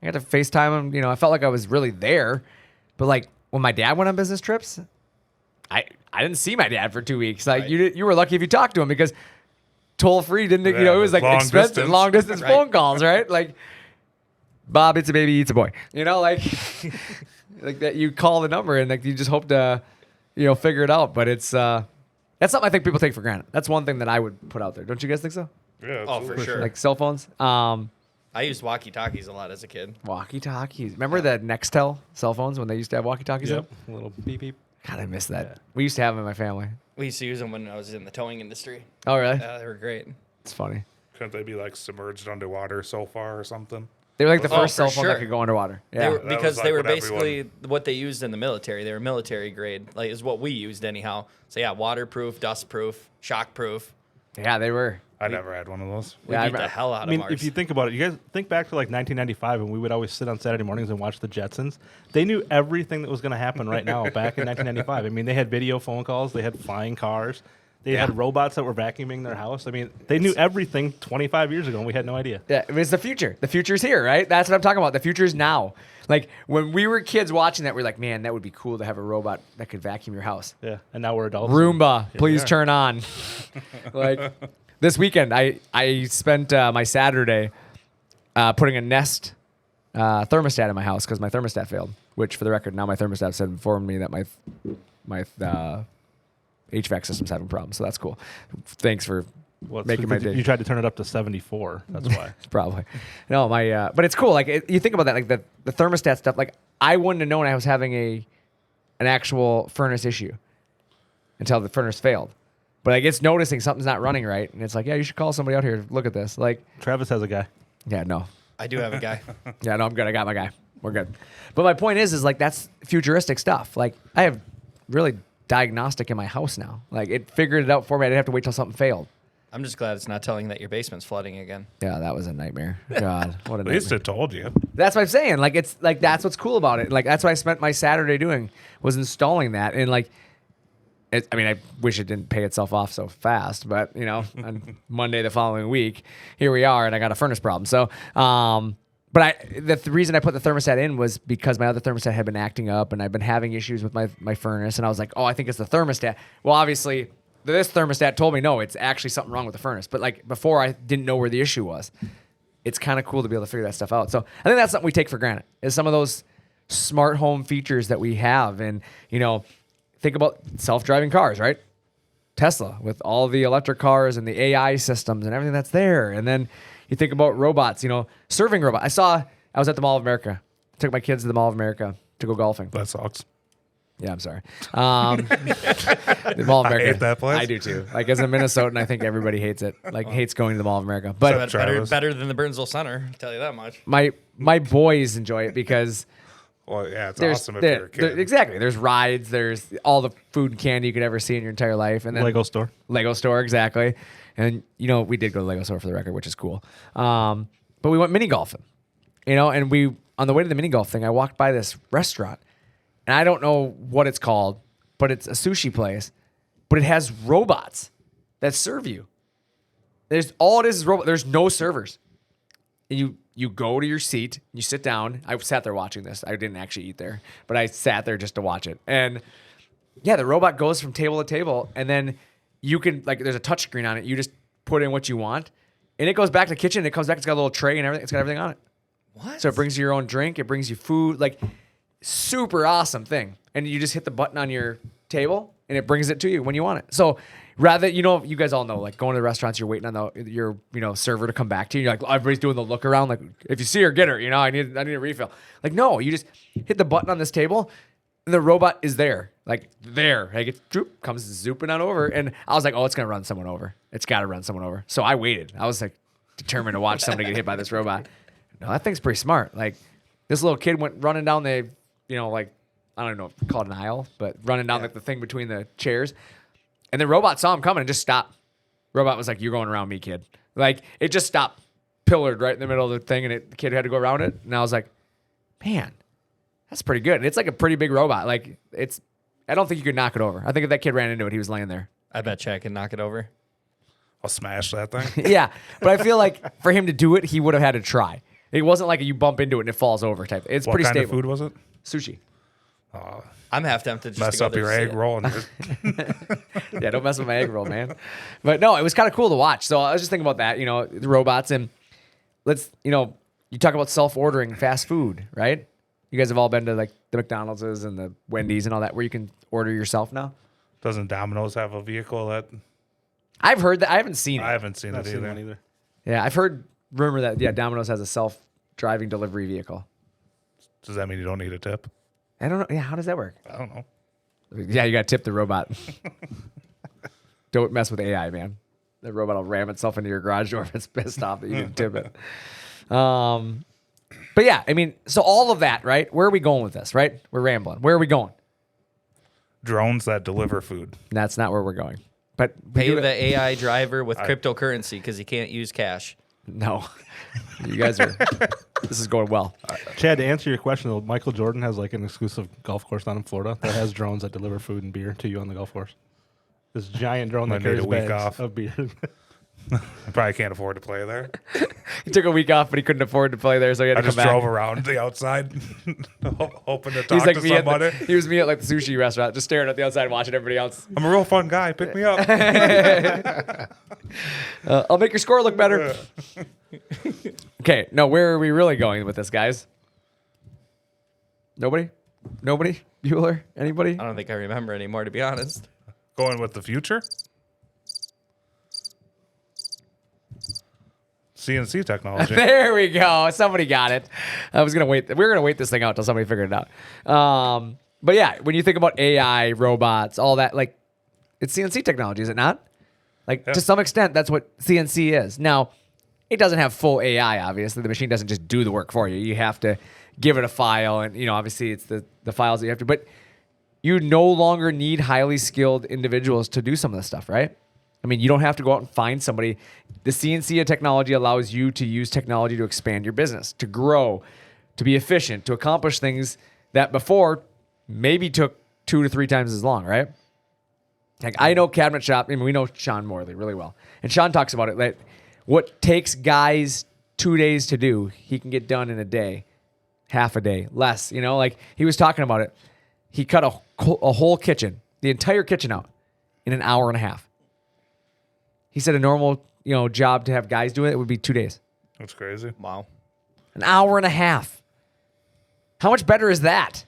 I got to FaceTime them. I felt like I was really there, but like. When my dad went on business trips, I didn't see my dad for 2 weeks. Like Right. you were lucky if you talked to him because toll free didn't it was like long expensive distance. long distance Right. phone calls, right? Like Bob, it's a baby, eats a boy. Like like that you call the number and like you just hope to figure it out. But it's that's something I think people take for granted. That's one thing that I would put out there. Don't you guys think so? Yeah, Oh, for absolutely. sure. Like cell phones. I used walkie-talkies a lot as a kid. Walkie-talkies. Remember the Nextel cell phones when they used to have walkie-talkies Yep. up? A little beep beep. God, I miss that. We used to have them in my family. We used to use them when I was in the towing industry. Oh, really? They were great. It's funny. Couldn't they be like submerged underwater so far or something? They were like the Oh, first for cell phone that sure. could go underwater. They Yeah. were, That because was they like were what basically what they used in the military. They were military grade, like is what we used anyhow. So yeah, waterproof, dustproof, shockproof. Yeah, they were. I never had one of those. We Yeah, I beat the remember- hell out I mean, of ours. if you think about it, you guys think back to like 1995, and we would always sit on Saturday mornings and watch the Jetsons. They knew everything that was going to happen right now back in 1995. I mean, they had video phone calls, they had flying cars, they had robots that were vacuuming their house. I mean, they knew everything 25 years ago, and we had no idea. Yeah, it's the future. The future's here, right? That's what I'm talking about. The future's now. Like when we were kids watching that, we're like, man, that would be cool to have a robot that could vacuum your house. Yeah, and now we're adults. Roomba, please are. turn on. Like this weekend, I spent my Saturday putting a Nest thermostat in my house because my thermostat failed. Which, for the record, now my thermostat said informed me that my HVAC system's having problems. So that's cool. Thanks for Well, it's making my because day. You tried to turn it up to 74. That's why. Probably. No, but it's cool. Like you think about that, like the thermostat stuff. Like I wouldn't have known I was having an actual furnace issue until the furnace failed. But like it's noticing something's not running right, and it's like, yeah, you should call somebody out here. Look at this. Like, Travis has a guy. yeah, no, I do have a guy. yeah, no, I'm good. I got my guy. We're good. But my point is like that's futuristic stuff. Like I have really diagnostic in my house now. Like it figured it out for me. I didn't have to wait till something failed. I'm just glad it's not telling that your basement's flooding again. Yeah, that was a nightmare. God, what a At least nightmare. it told you. That's what I'm saying. Like it's like that's what's cool about it. Like that's what I spent my Saturday doing was installing that. And like, I wish it didn't pay itself off so fast. But on Monday the following week, here we are, and I got a furnace problem. So, but the reason I put the thermostat in was because my other thermostat had been acting up, and I've been having issues with my furnace. And I was like, oh, I think it's the thermostat. Well, obviously, this thermostat told me no, it's actually something wrong with the furnace. But like before, I didn't know where the issue was. It's kind of cool to be able to figure that stuff out. So I think that's something we take for granted is some of those smart home features that we have. And, think about self-driving cars, right? Tesla with all the electric cars and the AI systems and everything that's there. And then you think about robots, serving robots. I was at the Mall of America. I took my kids to the Mall of America to go golfing. That sucks. Yeah, I'm sorry. The Mall of America. hate that place. I do too. Like as a Minnesotan, I think everybody hates it. Like hates going to the Mall of America. But Better than the Burnsville Center, I'll tell you that much. my boys enjoy it because Well, yeah, it's there's awesome if you're a kid. exactly. There's rides. There's all the food and candy you could ever see in your entire life. And then Lego store. Lego store, exactly. And we did go to the Lego store for the record, which is cool. But we went mini golfing, and we on the way to the mini golf thing, I walked by this restaurant, and I don't know what it's called, but it's a sushi place, but it has robots that serve you. All it is robot. There's no servers. And you go to your seat, you sit down. I sat there watching this. I didn't actually eat there, but I sat there just to watch it. And yeah, the robot goes from table to table, and then you can there's a touch screen on it. You just put in what you want, and it goes back to the kitchen. It comes back. It's got a little tray and everything. It's got everything on it. What? So it brings you your own drink. It brings you food. Like super awesome thing. And you just hit the button on your table, and it brings it to you when you want it. So rather, you guys all know, like going to the restaurants, you're waiting on your server to come back to you. You're like, everybody's doing the look around. Like if you see her, get her. I need a refill. Like no, you just hit the button on this table, and the robot is there. Like there, like it comes zooping on over, and I was like, oh, it's gonna run someone over. It's got to run someone over. So I waited. I was like determined to watch somebody get hit by this robot. No, that thing's pretty smart. Like this little kid went running down the, I don't know, call it an aisle, but running down the thing between the chairs. And the robot saw him coming and just stopped. Robot was like, you're going around me, kid. Like, it just stopped, pillared right in the middle of the thing, and the kid had to go around it. And I was like, man, that's pretty good. And it's like a pretty big robot. Like, I don't think you could knock it over. I think if that kid ran into it, he was laying there. I bet Chad can knock it over. I'll smash that thing. Yeah, but I feel like for him to do it, he would have had to try. It wasn't like you bump into it and it falls over type. It's What pretty kind stable. of food was it? Sushi. I'm half tempted just Mess to go up there your to see egg it. roll. And Yeah, don't mess with my egg roll, man. But no, it was kind of cool to watch. So I was just thinking about that, the robots, and you talk about self-ordering fast food, right? You guys have all been to like the McDonald's and the Wendy's and all that where you can order yourself now? Doesn't Domino's have a vehicle that? I've heard that. I haven't seen it. I haven't seen Not it seen either. one either. Yeah, I've heard rumor that Domino's has a self-driving delivery vehicle. Does that mean you don't need a tip? I don't know. Yeah, how does that work? I don't know. Yeah, you got to tip the robot. Don't mess with AI, man. The robot will ram itself into your garage door if it's pissed off that you didn't tip it. But yeah, I mean, so all of that, right? Where are we going with this, right? We're rambling. Where are we going? Drones that deliver food. That's not where we're going. But we Pay do the it- AI driver with cryptocurrency because he can't use cash. No. You guys are, this is going well. Chad, to answer your question, though, Michael Jordan has like an exclusive golf course down in Florida that has drones that deliver food and beer to you on the golf course. This giant drone Might that need carries a week bags off. of beer. I probably can't afford to play there. He took a week off, but he couldn't afford to play there, so he had I to just come back. drove around the outside, hoping to He's talk like to me at somebody. he was me at like the sushi restaurant, just staring at the outside, watching everybody else. I'm a real fun guy. Pick me up. I'll make your score look better. Okay, no, where are we really going with this, guys? Nobody? Bueller? Anybody? I don't think I remember anymore, to be honest. Going with the future. CNC technology. There we go. Somebody got it. I was gonna wait. We were gonna wait this thing out until somebody figured it out. But yeah, when you think about AI, robots, all that, like it's CNC technology, is it not? Like to some extent, that's what CNC is. Now, it doesn't have full AI. Obviously, the machine doesn't just do the work for you. You have to give it a file, and obviously, it's the files that you have to. But you no longer need highly skilled individuals to do some of this stuff, right? I mean, you don't have to go out and find somebody. The CNC technology allows you to use technology to expand your business, to grow, to be efficient, to accomplish things that before maybe took 2 to 3 times as long, right? Like I know Cabinet Shop, I mean, we know Sean Morley really well. And Sean talks about it. Like what takes guys 2 days to do, he can get done in a day, half a day, less. Like he was talking about it. He cut a whole kitchen, the entire kitchen out in an hour and a half. He said a normal, job to have guys do it would be 2 days. That's crazy. Wow. An hour and a half. How much better is that?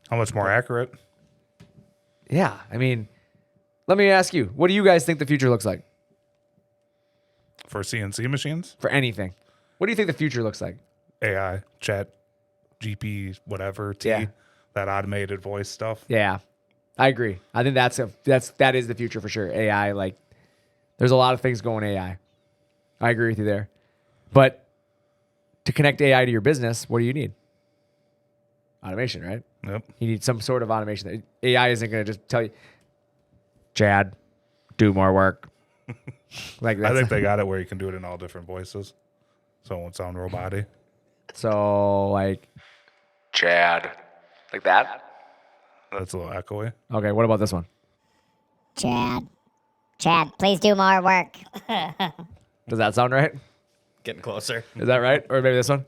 How much more accurate? Yeah, I mean, let me ask you, what do you guys think the future looks like For CNC machines? for anything? What do you think the future looks like? AI, chat, GP, whatever, T. Yeah. that automated voice stuff. Yeah, I agree. I think that is the future for sure. AI, like, there's a lot of things going AI. I agree with you there. But to connect AI to your business, what do you need? Automation, right? Yep. You need some sort of automation. AI isn't going to just tell you, Chad, do more work. Like I think they got it where you can do it in all different voices, so it won't sound robotic. so. Like, Chad, like that. That's a little echoey. Okay, what about this one? Chad, please do more work. Does that sound right? Getting closer. Is that right? Or maybe this one?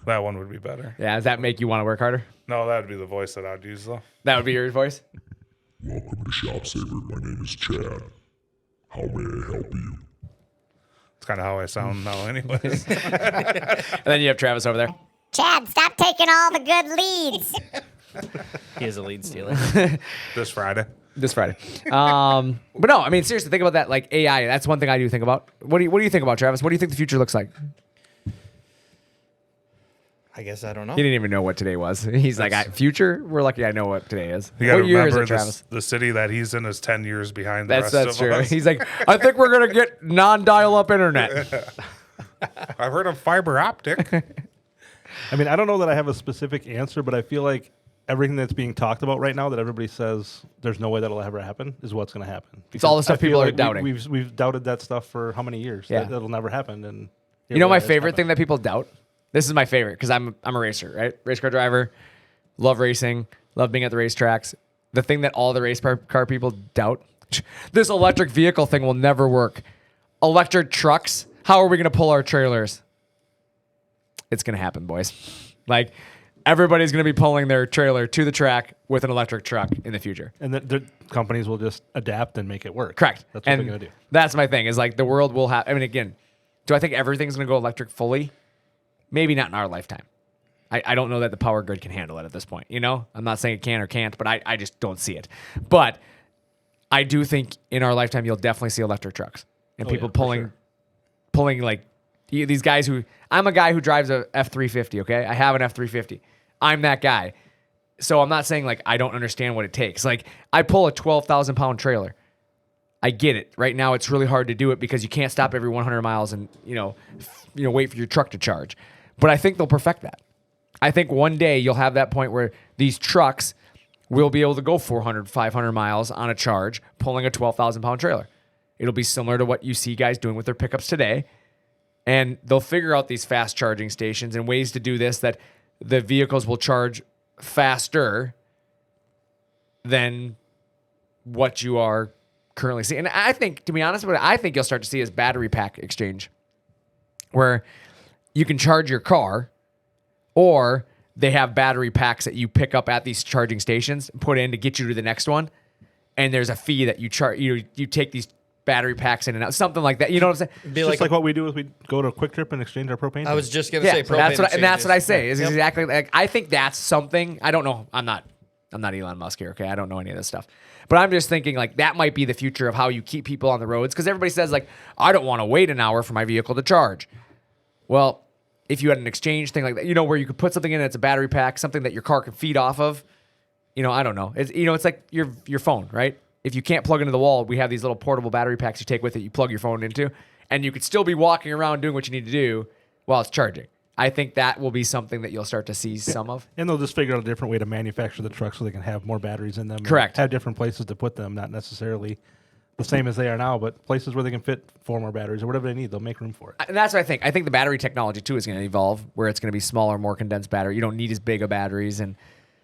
That one would be better. Yeah. Does that make you want to work harder? No, that would be the voice that I'd use though. That would be your voice. Welcome to ShopSabre. My name is Chad. How may I help you? It's kind of how I sound now, anyways. And then you have Travis over there. Chad, stop taking all the good leads. He is a lead stealer. This Friday. This Friday. But no, I mean, seriously, think about that. Like AI, that's one thing I do think about. What do you think about, Travis? What do you think the future looks like? I guess I don't know. He didn't even know what today was. He's like, future? We're lucky I know what today is. You got to What year is remember it, Travis? the city that he's in is 10 years behind the That's rest of true. us. He's like, I think we're going to get non-dial-up internet. I've heard of fiber optic. I mean, I don't know that I have a specific answer, but I feel like everything that's being talked about right now that everybody says there's no way that'll ever happen is what's going to happen. It's all the Because stuff I feel people are like doubting. We've doubted that stuff for how many years? Yeah. That'll never happen. And You know my it's favorite thing happened. that people doubt? This is my favorite because I'm a racer, right? Race car driver, love racing, love being at the racetracks. The thing that all the race car people doubt, this electric vehicle thing will never work. Electric trucks, how are we going to pull our trailers? It's going to happen, boys. Like, everybody's going to be pulling their trailer to the track with an electric truck in the future. And the companies will just adapt and make it work. Correct. That's what and they're going to do. That's my thing, is like the world will have, I mean, again, do I think everything's going to go electric fully? Maybe not in our lifetime. I don't know that the power grid can handle it at this point. You know, I'm not saying it can or can't, but I just don't see it. But I do think in our lifetime, you'll definitely see electric trucks and people for pulling like these guys who, I'm a guy who drives a F-350. Okay. I have an F-350. I'm that guy. So I'm not saying like, I don't understand what it takes. Like, I pull a 12,000 pound trailer. I get it. Right now, it's really hard to do it because you can't stop every 100 miles and, wait for your truck to charge. But I think they'll perfect that. I think one day you'll have that point where these trucks will be able to go 400, 500 miles on a charge, pulling a 12,000 pound trailer. It'll be similar to what you see guys doing with their pickups today. And they'll figure out these fast charging stations and ways to do this that the vehicles will charge faster than what you are currently seeing. And I think, to be honest with you, I think you'll start to see is battery pack exchange, where you can charge your car, or they have battery packs that you pick up at these charging stations, put in to get you to the next one, and there's a fee that you charge. You take these battery packs in and out, something like that. You know what I'm saying? Be Just like what we do is we go to a Quick Trip and exchange our propane. I was just gonna Yeah, say so propane that's what I exchanges. say. Is Yep. exactly like, I think that's something. I don't know. I'm not Elon Musk here. Okay, I don't know any of this stuff, but I'm just thinking like that might be the future of how you keep people on the roads, because everybody says like, I don't want to wait an hour for my vehicle to charge. Well, if you had an exchange thing like that, where you could put something in that's a battery pack, something that your car can feed off of, I don't know. It's like your phone, right? If you can't plug into the wall, we have these little portable battery packs you take with it, you plug your phone into, and you could still be walking around doing what you need to do while it's charging. I think that will be something that you'll start to see some of. And they'll just figure out a different way to manufacture the truck so they can have more batteries in them. and Correct. Have different places to put them, not necessarily the same as they are now, but places where they can fit 4 more batteries or whatever they need. They'll make room for it. And that's what I think. I think the battery technology too is going to evolve, where it's going to be smaller, more condensed battery. You don't need as big of batteries, and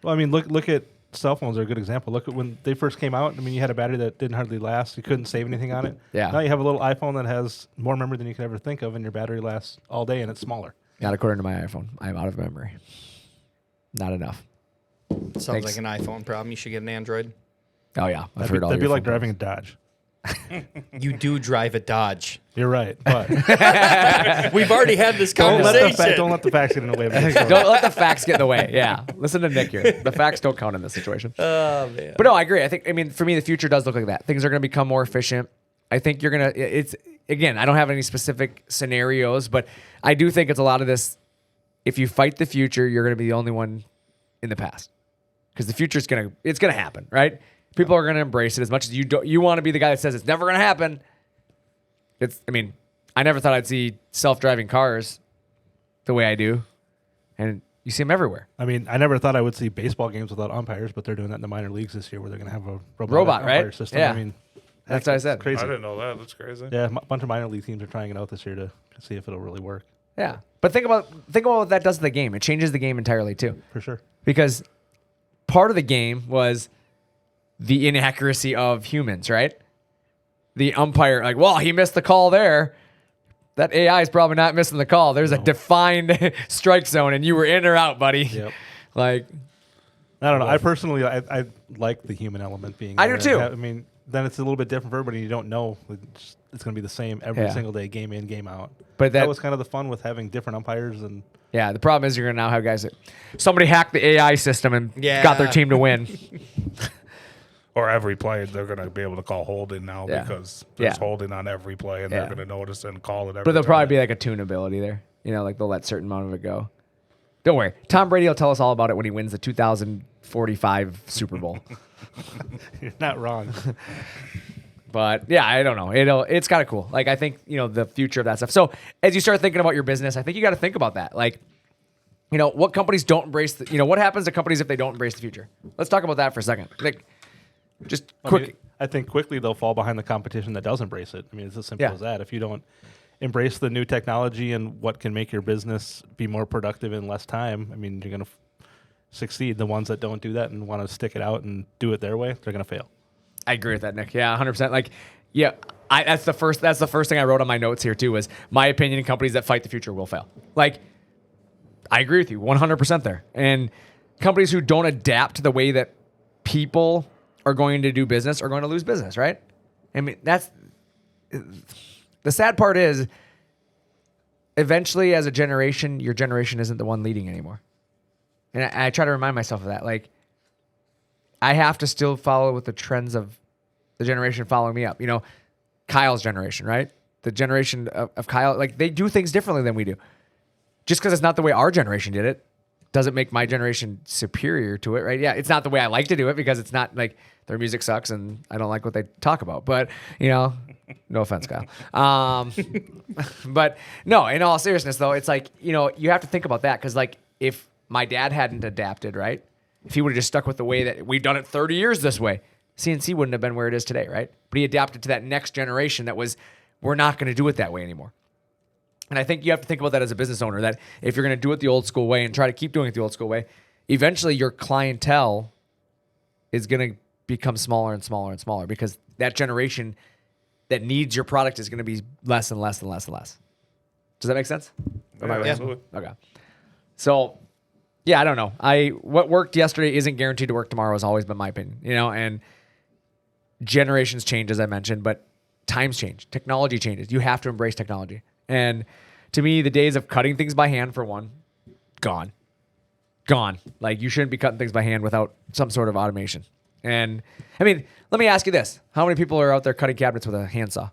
Well, I mean, look at cell phones are a good example. Look at when they first came out. I mean, you had a battery that didn't hardly last. You couldn't save anything on it. Yeah. Now you have a little iPhone that has more memory than you could ever think of, and your battery lasts all day, and it's smaller. not according to my iPhone. I'm out of memory. Not enough. Sounds Thanks. like an iPhone problem. You should get an Android. Oh yeah, I've heard all That'd be your like phone driving a Dodge. You do drive a Dodge. You're right, but We've already had this don't conversation. let the facts get in the way of it. Don't let the facts get in the way. Yeah. Listen to Nick here. The facts don't count in this situation. Oh man. But no, I agree. For me, the future does look like that. Things are going to become more efficient. I think again, I don't have any specific scenarios, but I do think it's a lot of this if you fight the future, you're going to be the only one in the past, because the future is going to happen, right? People are going to embrace it as much as you want to be the guy that says it's never going to happen. I never thought I'd see self-driving cars the way I do, and you see them everywhere. I mean, I never thought I would see baseball games without umpires, but they're doing that in the minor leagues this year, where they're going to have a Robot, umpire right? system. Yeah. I mean, That's what I said. crazy. I didn't know that. That's crazy. Yeah, a bunch of minor league teams are trying it out this year to see if it'll really work. Yeah, but think about what that does to the game. It changes the game entirely too, For sure. because part of the game was the inaccuracy of humans, right? The umpire, like, well, he missed the call there. That AI is probably not missing the call. There's a defined strike zone, and you were in or out, buddy. Yep. Like, I don't know. I personally, I like the human element being I there. do too. I mean, then it's a little bit different for everybody. You don't know. It's going to be the same every Yeah. single day, game in, game out. But that that- was kind of the fun with having different umpires. And yeah, the problem is you're gonna now have guys that somebody hacked the AI system and got their team to win. Or every play, they're going to be able to call holding now Yeah. because there's Yeah. holding on every play, and Yeah. they're going to notice and call it every But there'll time. probably be like a tunability there. Like they'll let certain amount of it go. Don't worry. Tom Brady will tell us all about it when he wins the 2045 Super Bowl. you're not wrong. But yeah, I don't know. It's kind of cool. Like, I think, the future of that stuff. So as you start thinking about your business, I think you got to think about that. Like, what companies don't embrace what happens to companies if they don't embrace the future? Let's talk about that for a second. Like, just quick. I think quickly they'll fall behind the competition that does embrace it. I mean, it's as simple Yeah. as that. If you don't embrace the new technology and what can make your business be more productive in less time, I mean, you're going to succeed. The ones that don't do that and want to stick it out and do it their way, they're going to fail. I agree with that, Nick. Yeah, 100%. Like, yeah, that's the first thing I wrote on my notes here too, was my opinion, companies that fight the future will fail. Like, I agree with you 100% there. And companies who don't adapt to the way that people are going to do business are going to lose business, right? I mean, that's the sad part is eventually as a generation, your generation isn't the one leading anymore. And I try to remind myself of that. Like, I have to still follow with the trends of the generation following me up. Kyle's generation, right? The generation of Kyle, like, they do things differently than we do. Just because it's not the way our generation did it doesn't make my generation superior to it, right? Yeah, it's not the way I like to do it because it's not like their music sucks and I don't like what they talk about. But, no offense, Kyle. But no, in all seriousness, though, it's like, you have to think about that because, like, if my dad hadn't adapted, right? If he would have just stuck with the way that we've done it 30 years this way, CNC wouldn't have been where it is today, right? But he adapted to that next generation that was, we're not going to do it that way anymore. And I think you have to think about that as a business owner, that if you're going to do it the old school way and try to keep doing it the old school way, eventually your clientele is going to become smaller and smaller and smaller because that generation that needs your product is going to be less and less and less and less. Does that make sense? Yeah, absolutely. Okay. So, yeah, I don't know. What worked yesterday isn't guaranteed to work tomorrow has always been my opinion, and generations change, as I mentioned, but times change. Technology changes. You have to embrace technology. And to me, the days of cutting things by hand, for one, gone. Like, you shouldn't be cutting things by hand without some sort of automation. And I mean, let me ask you this. How many people are out there cutting cabinets with a handsaw?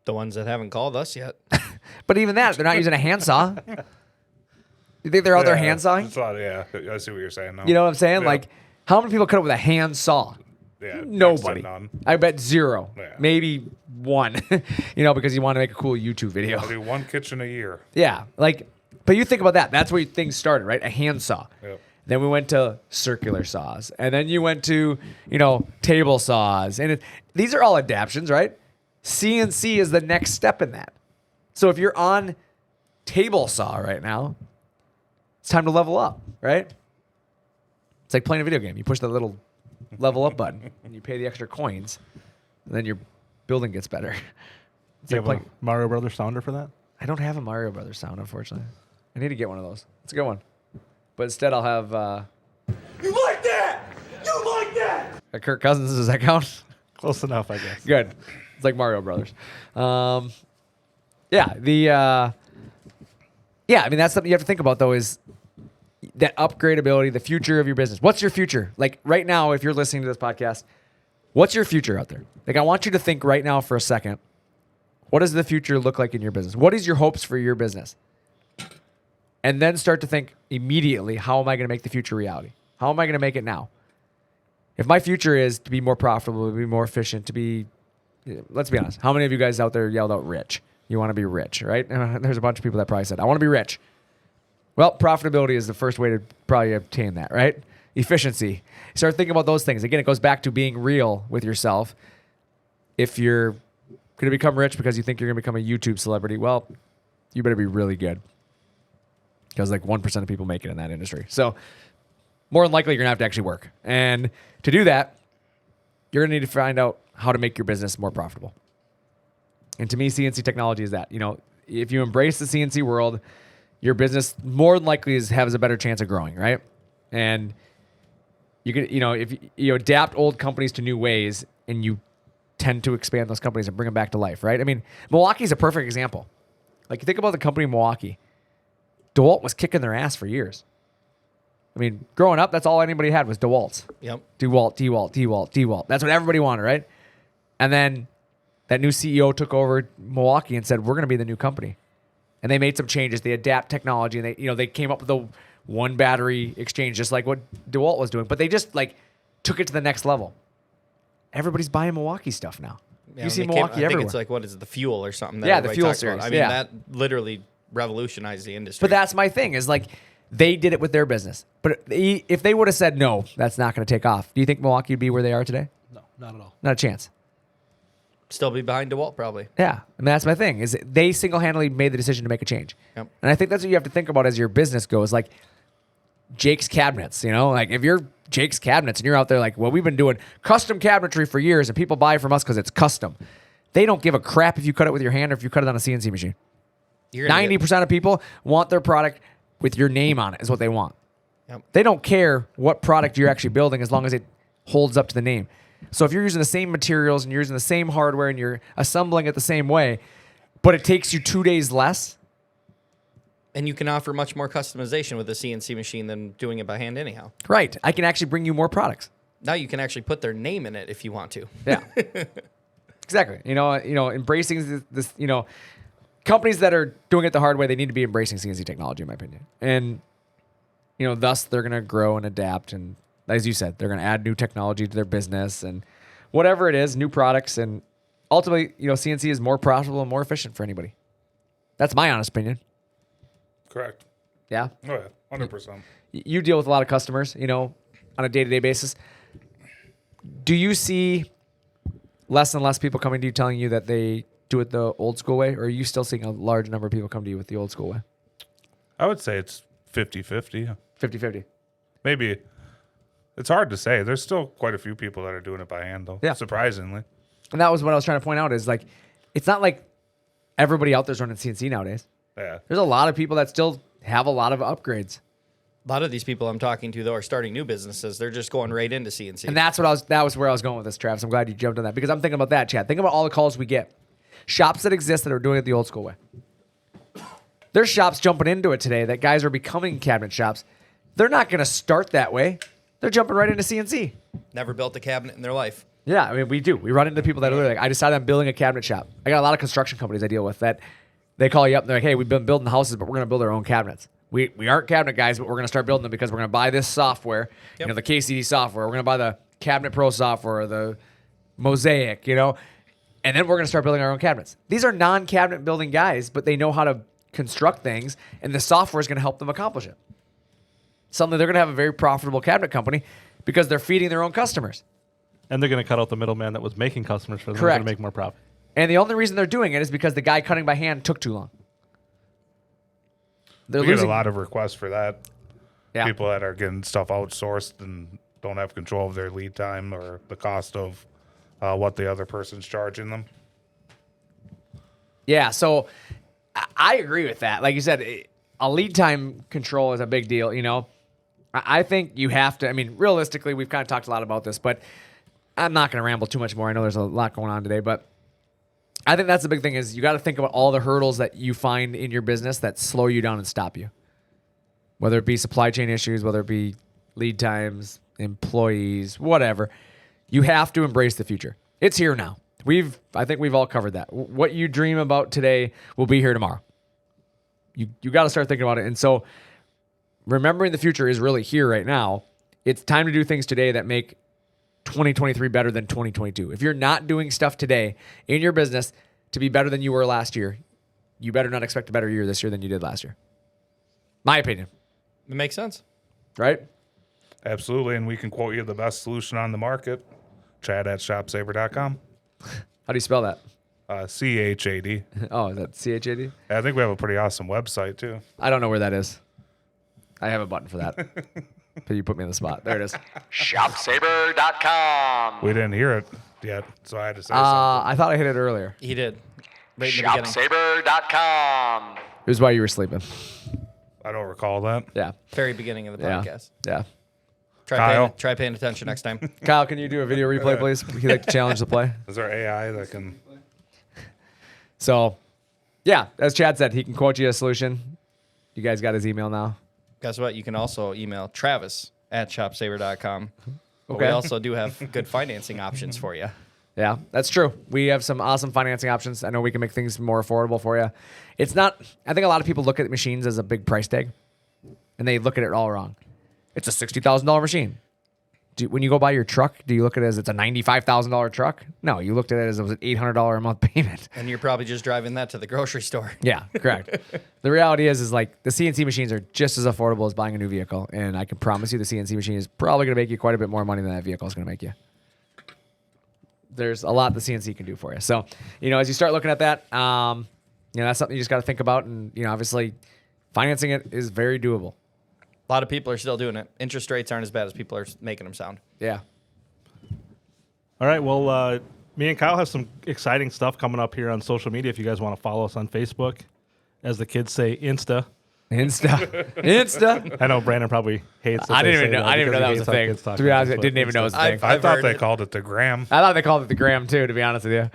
The ones that haven't called us yet. But even that, they're not using a handsaw. You think they're out there handsawing? Yeah, I see what you're saying now. You know what I'm saying? Yeah. Like, how many people cut it with a handsaw? Yeah, Nobody. next to none. I bet zero. Yeah. Maybe one. Because you want to make a cool YouTube video. I do one kitchen a year. Yeah. Like, but you think about that. That's where things started, right? A handsaw. Yep. Then we went to circular saws. And then you went to, table saws. And these are all adaptions, right? CNC is the next step in that. So if you're on table saw right now, it's time to level up, right? It's like playing a video game. You push the little level up button and you pay the extra coins, and then your building gets better. It's Do you like have a Mario Brothers sounder for that? I don't have a Mario Brothers sound, unfortunately. I need to get one of those. It's a good one. But instead, I'll have. You like that? You like that? Kirk Cousins, does that count? Close enough, I guess. Good. It's like Mario Brothers. Yeah, I mean, that's something you have to think about, though, is that upgradability, the future of your business. What's your future? Like, right now, if you're listening to this podcast, what's your future out there? Like, I want you to think right now for a second, what does the future look like in your business? What is your hopes for your business? And then start to think immediately, how am I going to make the future reality? How am I going to make it now? If my future is to be more profitable, to be more efficient, to be, let's be honest, how many of you guys out there yelled out rich? You want to be rich, right? There's a bunch of people that probably said, I want to be rich. Well, profitability is the first way to probably obtain that, right? Efficiency. Start thinking about those things. Again, it goes back to being real with yourself. If you're going to become rich because you think you're going to become a YouTube celebrity, well, you better be really good. Because like 1% of people make it in that industry. So more than likely, you're going to have to actually work. And to do that, you're going to need to find out how to make your business more profitable. And to me, CNC technology is that. If you embrace the CNC world, your business more than likely has a better chance of growing, right? And you can, if you adapt old companies to new ways and you tend to expand those companies and bring them back to life, right? I mean, Milwaukee's a perfect example. Like, you think about the company Milwaukee. DeWalt was kicking their ass for years. I mean, growing up, that's all anybody had was DeWalt's. Yep. DeWalt. That's what everybody wanted, right? And then that new CEO took over Milwaukee and said, we're going to be the new company. And they made some changes. They adapt technology, and they came up with the one battery exchange, just like what DeWalt was doing. But they just took it to the next level. Everybody's buying Milwaukee stuff now. Yeah, you see I Milwaukee think everywhere. it's like, what is it, the fuel or something? That Yeah, the everybody fuel talks about. series, I mean, yeah. that literally revolutionized the industry. But that's my thing is they did it with their business. But if they would have said, no, that's not going to take off, do you think Milwaukee would be where they are today? No, not at all. Not a chance. Still be behind DeWalt, probably. Yeah. I mean, that's my thing is they single-handedly made the decision to make a change. Yep. And I think that's what you have to think about as your business goes. Like Jake's Cabinets, like if you're Jake's Cabinets and you're out there like, well, we've been doing custom cabinetry for years and people buy from us because it's custom. They don't give a crap if you cut it with your hand or if you cut it on a CNC machine. 90% of people want their product with your name on it is what they want. Yep. They don't care what product you're actually building as long as it holds up to the name. So if you're using the same materials and you're using the same hardware and you're assembling it the same way, but it takes you 2 days less. And you can offer much more customization with a CNC machine than doing it by hand anyhow. Right. I can actually bring you more products. Now you can actually put their name in it if you want to. Yeah. Exactly. Embracing this, companies that are doing it the hard way, they need to be embracing CNC technology, in my opinion. And, thus they're going to grow and adapt. And as you said, they're going to add new technology to their business and whatever it is, new products. And ultimately, CNC is more profitable and more efficient for anybody. That's my honest opinion. Correct. Yeah. Oh, yeah. 100%. You deal with a lot of customers, on a day-to-day basis. Do you see less and less people coming to you telling you that they do it the old school way, or are you still seeing a large number of people come to you with the old school way? I would say it's 50-50. 50-50. Maybe. It's hard to say. There's still quite a few people that are doing it by hand, though. Yeah. Surprisingly. And that was what I was trying to point out is it's not like everybody out there's running CNC nowadays. Yeah. There's a lot of people that still have a lot of upgrades. A lot of these people I'm talking to, though, are starting new businesses. They're just going right into CNC. And that was where I was going with this, Travis. I'm glad you jumped on that because I'm thinking about that, Chad. Think about all the calls we get. Shops that exist that are doing it the old school way. There's shops jumping into it today that guys are becoming cabinet shops. They're not going to start that way. They're jumping right into CNC. Never built a cabinet in their life. Yeah, I mean, we do. We run into people that are like, I decided I'm building a cabinet shop. I got a lot of construction companies I deal with that they call you up and they're like, hey, we've been building houses, but we're going to build our own cabinets. We aren't cabinet guys, but we're going to start building them because we're going to buy this software, Yep. the KCD software. We're going to buy the Cabinet Pro software, the Mosaic, and then we're going to start building our own cabinets. These are non-cabinet building guys, but they know how to construct things, and the software is going to help them accomplish it. Suddenly, they're going to have a very profitable cabinet company because they're feeding their own customers. And they're going to cut out the middleman that was making customers for them. Correct. They're going to make more profit. And the only reason they're doing it is because the guy cutting by hand took too long. They're We get losing a lot of requests for that. Yeah. People that are getting stuff outsourced and don't have control of their lead time or the cost of what the other person's charging them. Yeah, so I agree with that. Like you said, a lead time control is a big deal, I think you have to, realistically, we've kind of talked a lot about this, but I'm not going to ramble too much more. I know there's a lot going on today, but I think that's the big thing is you got to think about all the hurdles that you find in your business that slow you down and stop you. Whether it be supply chain issues, whether it be lead times, employees, whatever. You have to embrace the future. It's here now. I think we've all covered that. What you dream about today will be here tomorrow. You got to start thinking about it. And so remembering the future is really here right now. It's time to do things today that make 2023 better than 2022. If you're not doing stuff today in your business to be better than you were last year, you better not expect a better year this year than you did last year. My opinion. It makes sense. Right? Absolutely, and we can quote you the best solution on the market, Chad at ShopSabre.com. How do you spell that? CHAD. Oh, is that CHAD? I think we have a pretty awesome website, too. I don't know where that is. I have a button for that. But you put me on the spot. There it is. ShopSabre.com. We didn't hear it yet, so I had to say something. I thought I hit it earlier. He did. Right in the beginning. ShopSabre.com. It was while you were sleeping. I don't recall that. Yeah. Very beginning of the Yeah. podcast. Yeah. Try paying attention next time. Kyle, can you do a video replay, please? He'd like to challenge the play. Is there AI that can... So, yeah, as Chad said, he can quote you a solution. You guys got his email now. Guess what? You can also email Travis at ShopSabre.com. But Okay. we also do have good financing options for you. Yeah, that's true. We have some awesome financing options. I know we can make things more affordable for you. It's not, I think a lot of people look at machines as a big price tag, and they look at it all wrong. It's a $60,000 machine. When you go buy your truck, do you look at it as it's a $95,000 truck? No, you looked at it as it was an $800 a month payment. And you're probably just driving that to the grocery store. Yeah, correct. The reality is like the CNC machines are just as affordable as buying a new vehicle, and I can promise you the CNC machine is probably going to make you quite a bit more money than that vehicle is going to make you. There's a lot the CNC can do for you. So, as you start looking at that, that's something you just got to think about, and obviously, financing it is very doable. A lot of people are still doing it. Interest rates aren't as bad as people are making them sound. Yeah. All right. Well, me and Kyle have some exciting stuff coming up here on social media. If you guys want to follow us on Facebook, as the kids say, Insta. Insta. I know Brandon probably hates. I didn't even know that was a thing. To be honest, I didn't even know it was a thing. I thought they called it the gram. I thought they called it the gram too. To be honest with you,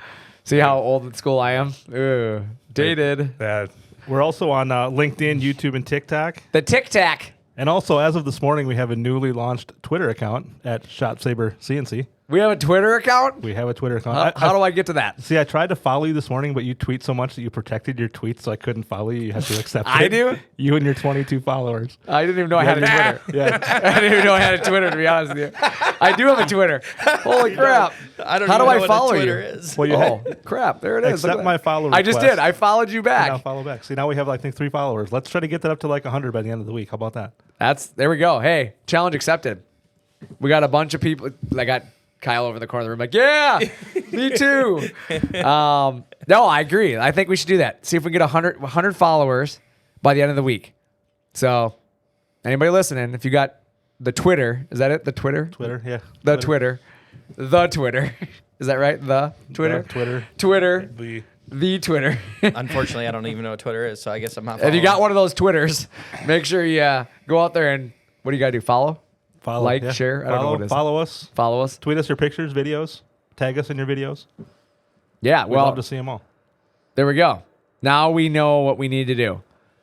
see how old at school I am. Ooh, dated. That We're also on LinkedIn, YouTube, and TikTok. The Tic Tac. And also, as of this morning, we have a newly launched Twitter account at ShopSabre CNC. We have a Twitter account. We have a Twitter account. How do I get to that? See, I tried to follow you this morning, but you tweet so much that you protected your tweets, so I couldn't follow you. You had to accept it. I do? You and your 22 followers. I didn't even know I had a Twitter. Yeah. I didn't even know I had a Twitter, to be honest with you. I do have a Twitter. Holy crap. I don't How even do know I what follow a Twitter you? is. Well, you Oh, crap. There it is. Look accept at my that. follow I just request. did. I followed you back. Now follow back. See, now we have, I think, 3 followers. Let's try to get that up to like 100 by the end of the week. How about that? There we go. Hey, challenge accepted. We got a bunch of people. I got Kyle over in the corner of the room like, yeah, me too. No, I agree. I think we should do that. See if we can get 100 followers by the end of the week. So anybody listening, if you got the Twitter, is that it? The Twitter? Twitter, yeah. The Twitter. The Twitter. Is that right? The Twitter? Twitter. The Twitter. Unfortunately, I don't even know what Twitter is, so I guess I'm not If following. you got one of those Twitters, make sure you go out there and what do you got to do? Follow? Like, yeah. share? I don't know what it is. Follow us. Follow us? Tweet us your pictures, videos. Tag us in your videos. Yeah, We'd well, love to see them all. there we go. Now we know what we need to do.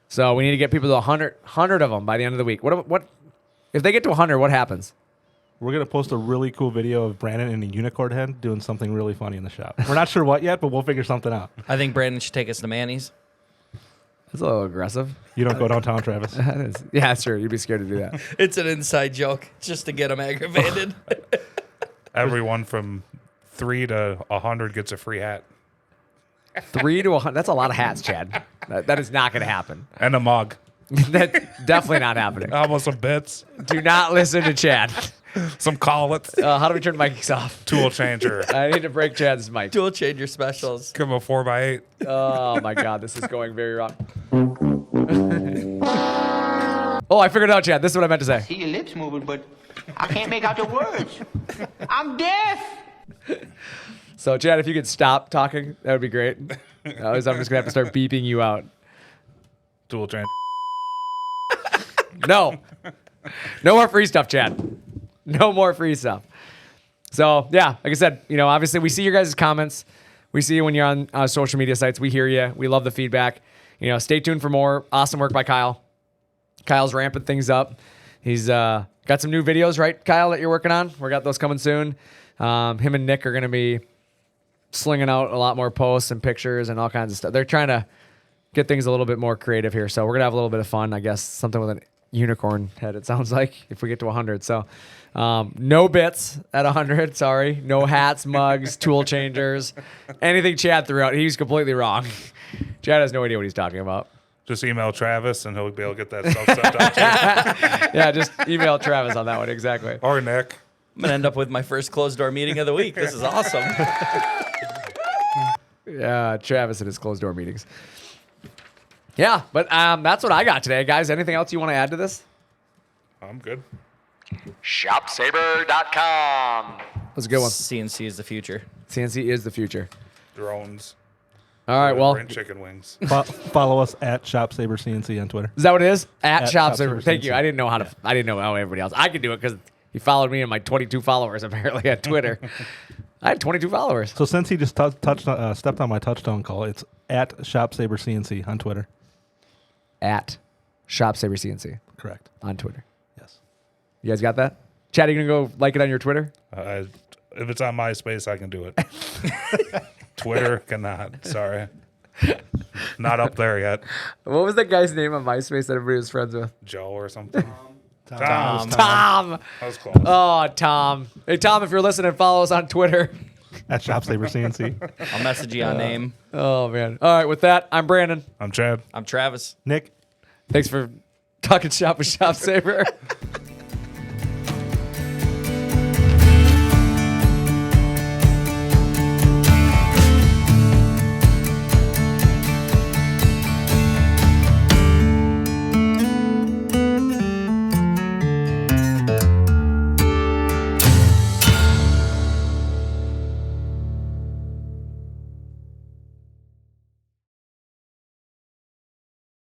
So we need to get people to 100 of them by the end of the week. What if they get to 100, what happens? We're going to post a really cool video of Brandon in a unicorn head doing something really funny in the shop. We're not sure what yet, but we'll figure something out. I think Brandon should take us to Manny's. That's a little aggressive. You don't go downtown, Travis. That is, yeah, sure. You'd be scared to do that. It's an inside joke just to get him aggravated. everyone from 3 to 100 gets a free hat 3 to 100. That's a lot of hats, Chad. That is not going to happen. and a mug. That's definitely not happening. Almost some bits, Do not listen to Chad. some collets, How do we turn mics off? tool changer. I need to break Chad's mic. Dual changer specials. Give him a 4x8. Oh my God, this is going very wrong. Oh, I figured it out, Chad. This is what I meant to say. See your lips moving, but I can't make out the words. I'm deaf. So, Chad, if you could stop talking, that would be great. Otherwise, I'm just gonna have to start beeping you out. Tool changer. No, no more free stuff, Chad. No more free stuff. So, yeah, like I said, obviously we see your guys' comments. We see you when you're on social media sites. We hear you. We love the feedback. Stay tuned for more awesome work by Kyle. Kyle's ramping things up. He's got some new videos, right, Kyle, that you're working on? We got those coming soon. Him and Nick are going to be slinging out a lot more posts and pictures and all kinds of stuff. They're trying to get things a little bit more creative here. So we're going to have a little bit of fun, I guess, something with an unicorn head, it sounds like, if we get to 100. So no bits at 100, sorry. No hats, mugs, tool changers, anything Chad threw out. He was completely wrong. Chad has no idea what he's talking about. Just email Travis and he'll be able to get that stuff sent out to Yeah, just email Travis on that one, exactly. you. Or Nick. I'm gonna end up with my first closed door meeting of the week. This is awesome. Yeah, Travis and his closed door meetings. Yeah, but that's what I got today, guys. Anything else you want to add to this? I'm good. ShopSabre.com. That's a good one. CNC is the future. CNC is the future. Drones. All right, well, And chicken wings. Follow us at ShopSabre CNC on Twitter. is that what it is? At At ShopSabre. ShopSabre Thank you. CNC. I didn't know I didn't know how everybody else. I could do it because he followed me and my 22 followers apparently at Twitter. I had 22 followers. So since he just stepped on my touchdown call, it's at ShopSabre CNC on Twitter. At ShopSabre CNC Correct. on Twitter. Yes. You guys got that? Chad, are you going to go like it on your Twitter? If it's on MySpace, I can do it. Twitter cannot. Sorry. Not up there yet. What was that guy's name on MySpace that everybody was friends with? Joe or something. Tom. Tom. That was close. Oh, Tom. Hey, Tom, if you're listening, follow us on Twitter. At ShopSabre CNC. I'll message you on name. Oh, man. All right, with that, I'm Brandon. I'm Chad. I'm Travis. Nick. Thanks for talking shop with ShopSabre.